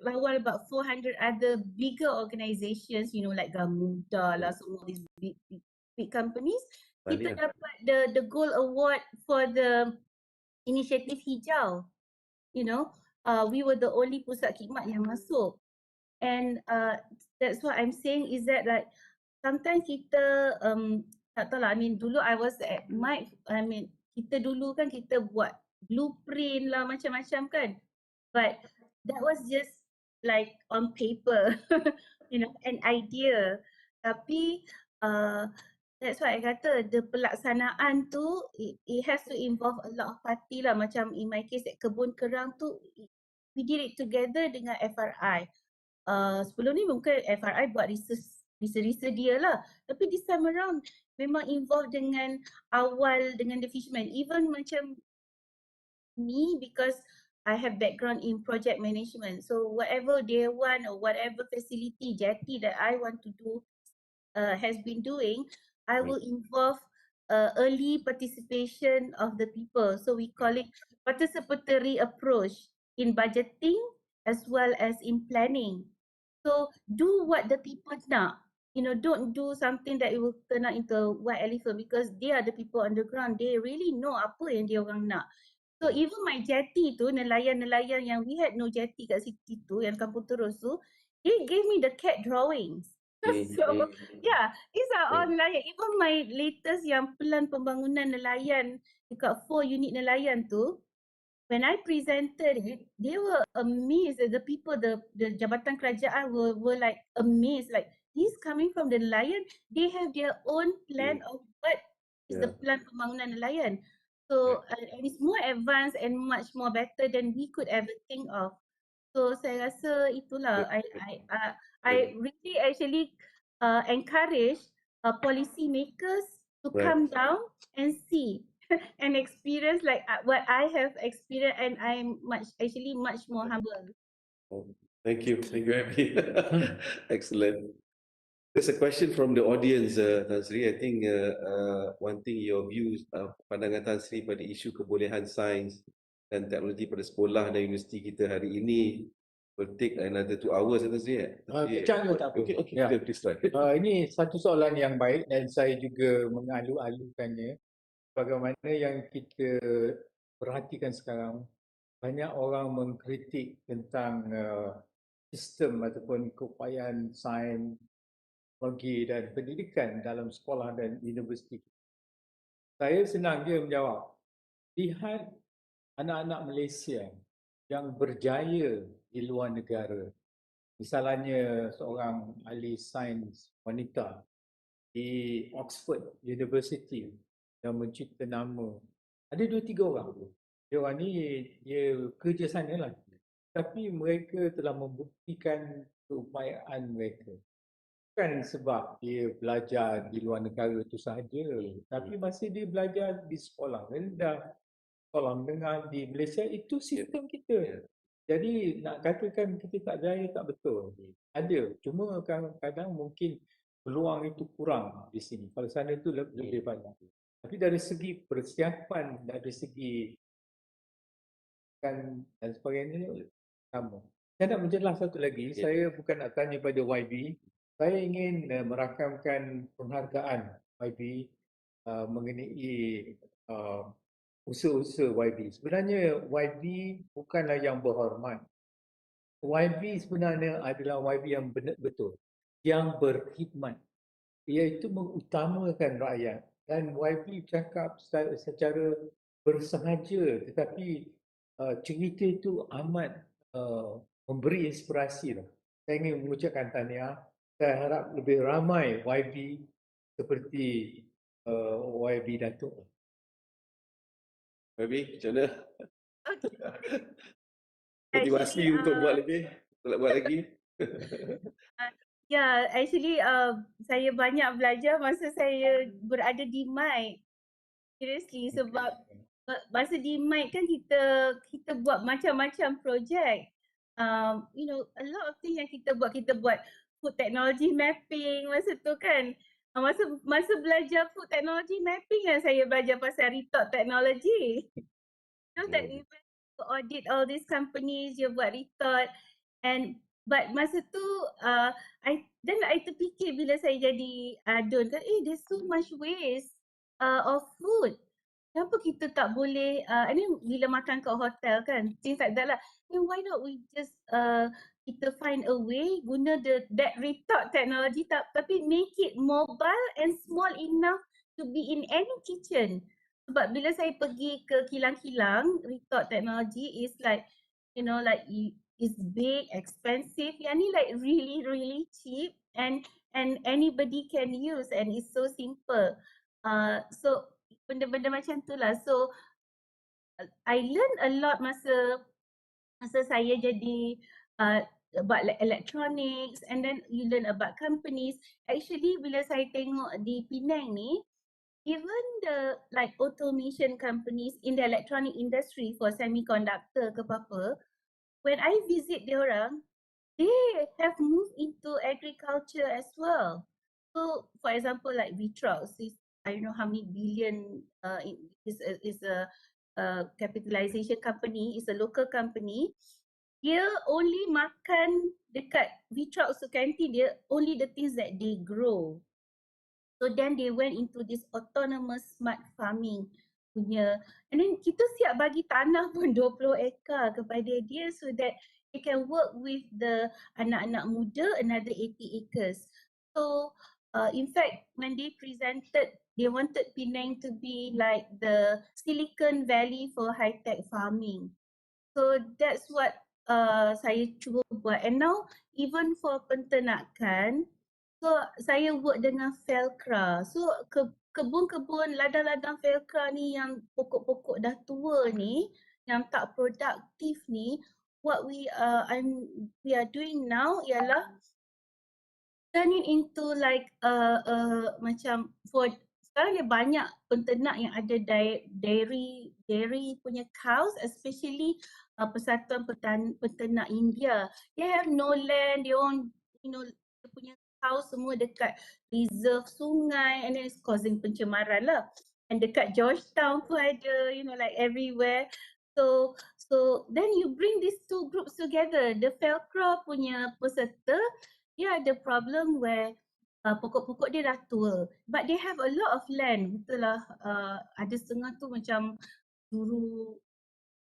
lawan about 400 other bigger organizations, you know, like Gamuda lah, semua these big companies. Kita dapat the gold award for the initiative hijau, you know. We were the only pusat khidmat yang masuk. And that's what I'm saying is that like sometimes kita tak tahu lah, I mean dulu I was at kita dulu kan kita buat blueprint lah macam-macam kan, but that was just like on paper, you know, an idea. Tapi that's why I kata the pelaksanaan tu it has to involve a lot of party lah. Macam in my case at Kebun Kerang tu, we did it together dengan FRI. Sebelum ni mungkin FRI buat research dia lah, tapi this time around memang involved dengan awal dengan the fisherman. Even macam me, because I have background in project management, so whatever they want or whatever facility jetty that I want to do has been doing, I will involve early participation of the people. So we call it participatory approach in budgeting as well as in planning. So do what the people nak. You know, don't do something that it will turn out into a white elephant, because they are the people on the ground. They really know apa yang dia orang nak. So even my jetty tu, nelayan-nelayan yang we had no jetty kat situ, yang kampung terus tu, they gave me the CAD drawings. So yeah, these are all nelayan. Even my latest yang pelan pembangunan nelayan dekat 4 unit nelayan tu, when I presented it, they were amazed. The people, the jabatan kerajaan were like amazed. Like, this coming from the nelayan, they have their own plan of what is the plan pembangunan nelayan. So and it's more advanced and much more better than we could ever think of. So saya rasa itulah I really actually encourage policy makers to come down and see and experience like what I have experienced, and I'm much more humble. Thank you, Abby. Excellent. There's a question from the audience, Tan Sri. I think one thing, your views, pandangan Tan Sri pada isu kebolehan sains dan teknologi pada sekolah dan universiti kita hari ini will take another 2 hours, Tan Sri. Kejap tak apa. Okay, Ya. please try. Ini satu soalan yang baik dan saya juga mengalu-alukannya. Bagaimana yang kita perhatikan sekarang, banyak orang mengkritik tentang sistem ataupun keupayaan sains, teknologi dan pendidikan dalam sekolah dan universiti. Saya senang je menjawab. Lihat anak-anak Malaysia yang berjaya di luar negara. Misalnya seorang ahli sains wanita di Oxford University yang mencipta nama. Ada 2-3 orang. Dia orang ni dia kerja sana lah. Tapi mereka telah membuktikan keupayaan mereka. Bukan sebab dia belajar di luar negara itu sahaja, tapi masih dia belajar di sekolah rendah, sekolah menengah di Malaysia, itu sistem kita. Jadi nak katakan kita tak jaya tak betul. Ada, cuma kadang-kadang mungkin peluang itu kurang di sini. Kalau sana itu lebih banyak. Tapi dari segi persiapan, dari segi dan sebagainya sama. Saya nak menjelas satu lagi, saya bukan nak tanya pada YB. Saya ingin merakamkan penghargaan YB mengenai usaha-usaha YB. Sebenarnya YB bukanlah yang berhormat. YB sebenarnya adalah YB yang betul, yang berkhidmat, iaitu mengutamakan rakyat. Dan YB cakap secara bersahaja, tetapi cerita itu amat memberi inspirasi. Saya ingin mengucapkan tahniah. Saya harap lebih ramai YB seperti YB Datuk. YB, macam mana? Okay. Motivasi untuk buat lebih, untuk buat lagi. Actually saya banyak belajar masa saya berada di MIT. Seriously, sebab masa di MIT kan kita buat macam-macam projek. You know, a lot of things yang kita buat food technology mapping masa tu kan. Masa belajar food technology mapping yang saya belajar pasal retort technology. You know that we went to audit all these companies, you buat retort, but masa tu I terfikir bila saya jadi adun kan, there's so much waste of food. Kenapa kita tak boleh, and then bila makan kat hotel kan, things like that lah. Then why not we just kita find a way guna that retort technology tapi make it mobile and small enough to be in any kitchen. Sebab bila saya pergi ke kilang-kilang, retort technology is like, you know, like it's big, expensive. Yang ni like really, really cheap and anybody can use and it's so simple. So benda-benda macam tu lah. So I learn a lot masa saya jadi about electronics, and then you learn about companies. Actually bila saya tengok di Penang ni, even the like automation companies in the electronic industry for semiconductor ke apa-apa, when I visit diorang, they have moved into agriculture as well. So for example like Vitrox is, I don't know how many billion is a capitalization company, is a local company. Dia only makan dekat Vitrox canteen dia, only the things that they grow. So then they went into this autonomous smart farming punya, and then kita siap bagi tanah pun 20 ekar kepada dia so that they can work with the anak-anak muda another 80 acres. So in fact when they presented, they wanted Penang to be like the Silicon Valley for high-tech farming. So that's what saya cuba buat, and now even for penternakan, so saya work dengan Felcra. So kebun-kebun ladang-ladang Felcra ni yang pokok-pokok dah tua ni, yang tak produktif ni, what we are doing now ialah turn it into like macam for sekarang dia banyak penternak yang ada dairy punya cows, especially Persatuan Peternak India. They have no land, they own, you know, dia punya cows semua dekat reserve sungai, and then it's causing pencemaran lah. And dekat Georgetown pun ada, you know, like everywhere. So then you bring these two groups together. The Felcra punya peserta, dia ada problem where pokok-pokok dia dah tua, but they have a lot of land. Betul lah, ada setengah tu macam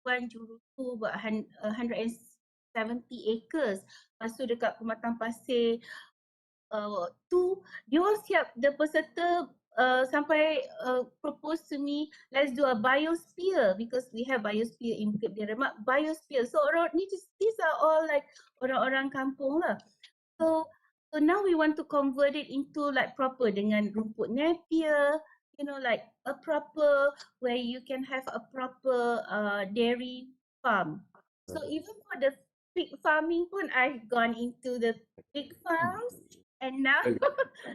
Tuan Jurutu buat 170 acres. Lepas tu dekat Pematang Pasir tu dia orang siap, the peserta sampai propose to me, let's do a biosphere because we have biosphere in Bukit Remak, biosphere. So these are all like orang-orang kampung lah. So now we want to convert it into like proper dengan rumput napier, like a proper where you can have a proper dairy farm. So even for the pig farming pun I've gone into the pig farms, and now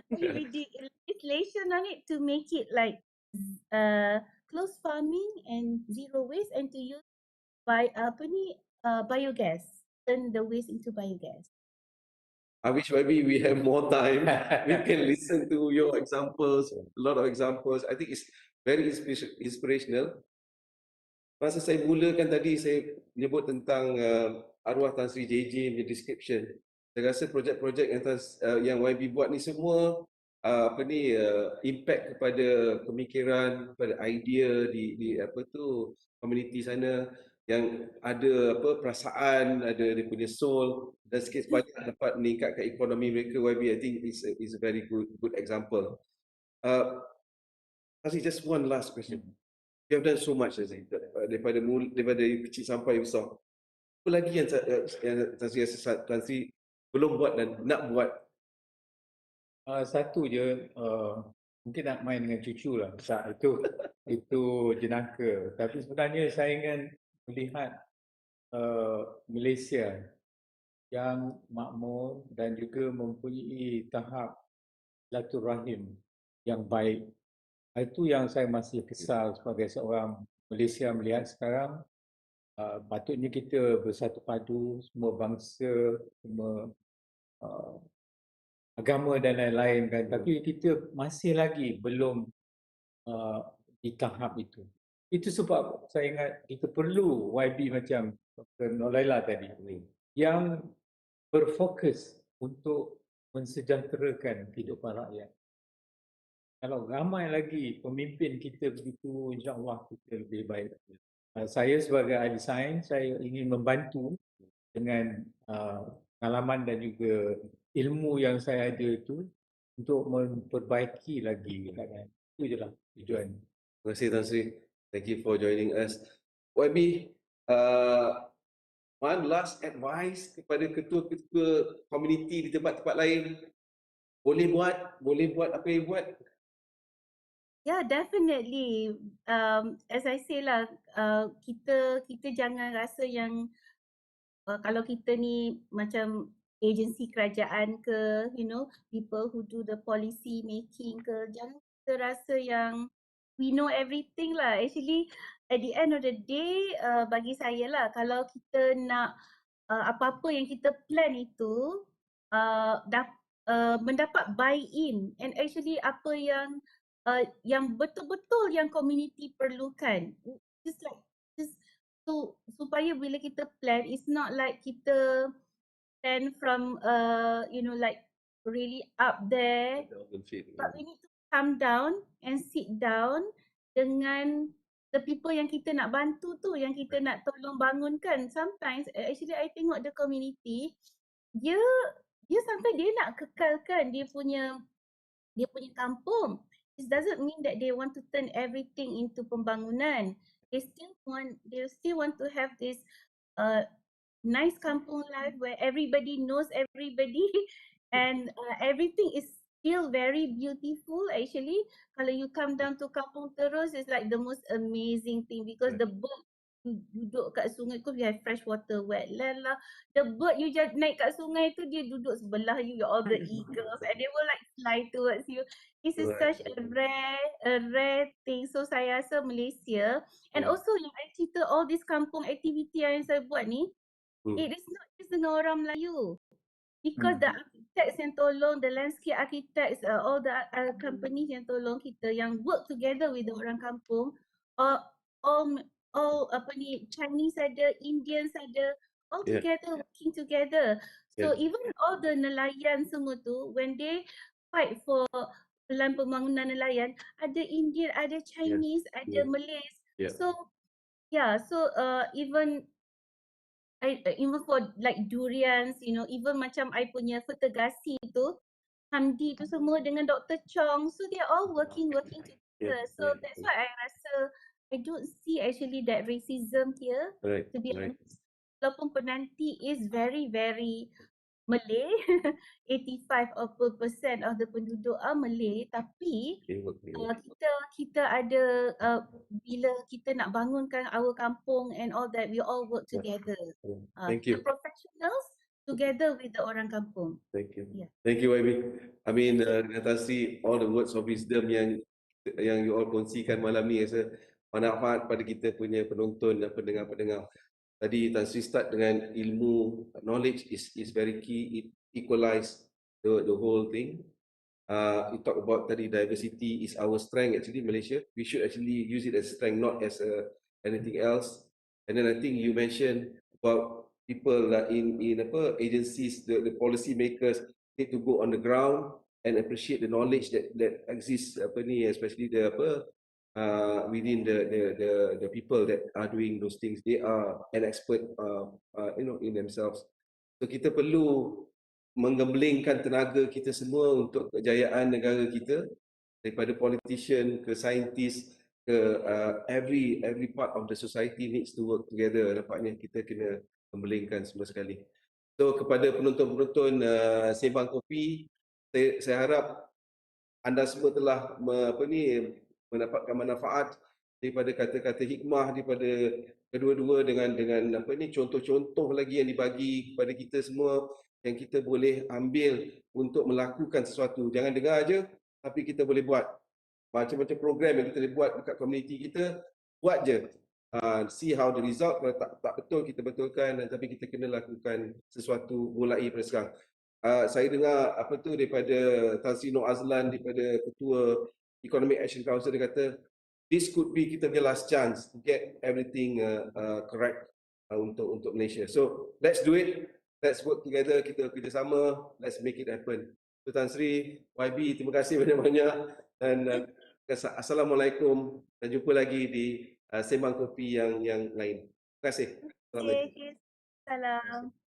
we did legislation on it to make it like closed farming and zero waste, and to use biogas, turn the waste into biogas. I wish maybe we have more time. We can listen to your examples, a lot of examples. I think it's very inspirational. Masa saya mulakan tadi, saya menyebut tentang arwah Tan Sri JJ punya description. Saya rasa projek-projek yang YB buat ni semua impact kepada pemikiran, kepada idea di community sana, yang ada perasaan, ada dia punya soul, dan sikit sebanyak dapat meningkatkan ekonomi mereka. YB I think is a very good example. Actually, just one last question. You have done so much, Aziz, daripada kecil sampai besar. Apa lagi yang Tan Sri belum buat dan nak buat? Satu je, mungkin nak main dengan cucu lah. Tak, itu jenaka. Tapi sebenarnya saya ingin melihat Malaysia yang makmur dan juga mempunyai tahap silaturahim yang baik. Itu yang saya masih kesal sebagai seorang Malaysia melihat sekarang. Patutnya kita bersatu padu, semua bangsa, semua agama dan lain-lain kan. Tapi kita masih lagi belum di tahap itu. Itu sebab saya ingat kita perlu YB macam Dr. Nolaila tadi yang berfokus untuk mensejahterakan kehidupan rakyat. Kalau ramai lagi pemimpin kita begitu, insya-Allah kita lebih baik. Saya sebagai ahli sains, saya ingin membantu dengan pengalaman dan juga ilmu yang saya ada itu untuk memperbaiki lagi keadaan. Itu je lah tujuan. Terima kasih Tan Sri. Thank you for joining us. YB, one last advice kepada ketua-ketua komuniti di tempat-tempat lain. Boleh buat apa yang buat? Yeah, definitely. As I say lah, kita jangan rasa yang kalau kita ni macam agensi kerajaan ke, people who do the policy making ke, jangan kita rasa yang we know everything lah. Actually, at the end of the day, bagi saya lah, kalau kita nak apa-apa yang kita plan itu mendapat buy-in, and actually apa yang betul-betul yang community perlukan, just so supaya bila kita plan, it's not like kita plan from like really up there, but we need to come down and sit down dengan the people yang kita nak bantu tu, yang kita nak tolong bangunkan. Sometimes actually I tengok the community, dia sampai dia nak kekalkan dia punya kampung. It doesn't mean that they want to turn everything into pembangunan. They still want to have this nice kampung life where everybody knows everybody and everything is still very beautiful. Actually, kalau you come down to Kampung Terus, it's like the most amazing thing because the bird duduk kat sungai tu, you have fresh water wetland lah. The bird you just naik kat sungai tu, dia duduk sebelah you, all the eagles, and they will like fly towards you. This is such a rare thing. So saya rasa Malaysia, and also yang I cerita all this kampung activity yang saya buat ni, it is not just dengan orang Melayu. Because the architects yang tolong, the landscape architects, all the companies yang tolong kita, yang work together with the orang kampung, all Chinese ada, Indians ada, all together, working together. So even all the nelayan semua tu, when they fight for pelan pembangunan nelayan, ada Indian, ada Chinese, ada Malays. So Yeah, so even even for like durians, you know, even macam I punya fetogasi tu, Hamdi tu semua dengan Dr. Chong, so they are all working together. So that's why I rasa I don't see actually that racism here. Right, To be right. honest, walaupun penanti is very Malay, 85% of the penduduk are Malay, tapi Okay, work together. kita ada bila kita nak bangunkan our kampung and all that, we all work together. Thank The you. professionals together with the orang kampung. Thank you. Yeah. Thank you, YB. I mean, dengan Tan Sri, all the words of wisdom yang you all kongsikan malam ni rasa manfaat pada kita punya penonton dan pendengar-pendengar. Tadi Tan Sri start dengan ilmu, knowledge is very key. It equalize the whole thing. You talk about tadi diversity is our strength actually Malaysia. We should actually use it as strength, not as anything else. And then I think you mentioned about people in agencies, the policy makers need to go on the ground and appreciate the knowledge that exists especially within the people that are doing those things. They are an expert in themselves. So kita perlu menggemblengkan tenaga kita semua untuk kejayaan negara kita, daripada politician ke scientist ke every part of the society needs to work together. Nampaknya kita kena gembelengkan semua sekali. So kepada penonton-penonton Sembang Kopi, saya harap anda semua telah mendapatkan manfaat daripada kata-kata hikmah daripada kedua-dua dengan contoh-contoh lagi yang dibagi kepada kita semua yang kita boleh ambil untuk melakukan sesuatu. Jangan dengar aja, tapi kita boleh buat. Macam-macam program yang kita boleh buat dekat komuniti kita, buat je. See how the result. Kalau tak betul, kita betulkan. Tapi kita kena lakukan sesuatu mulai pada sekarang. Saya dengar daripada Tan Sri Nur Azlan, daripada Ketua Economic Action Council, dia kata this could be kita punya last chance to get everything correct untuk Malaysia. So let's do it. Let's work together. Kita kerjasama. Let's make it happen. So Tan Sri, YB, terima kasih banyak-banyak. Dan Assalamualaikum. Dan jumpa lagi di Sembang Kopi yang lain. Terima kasih. Assalamualaikum. Okay, salam.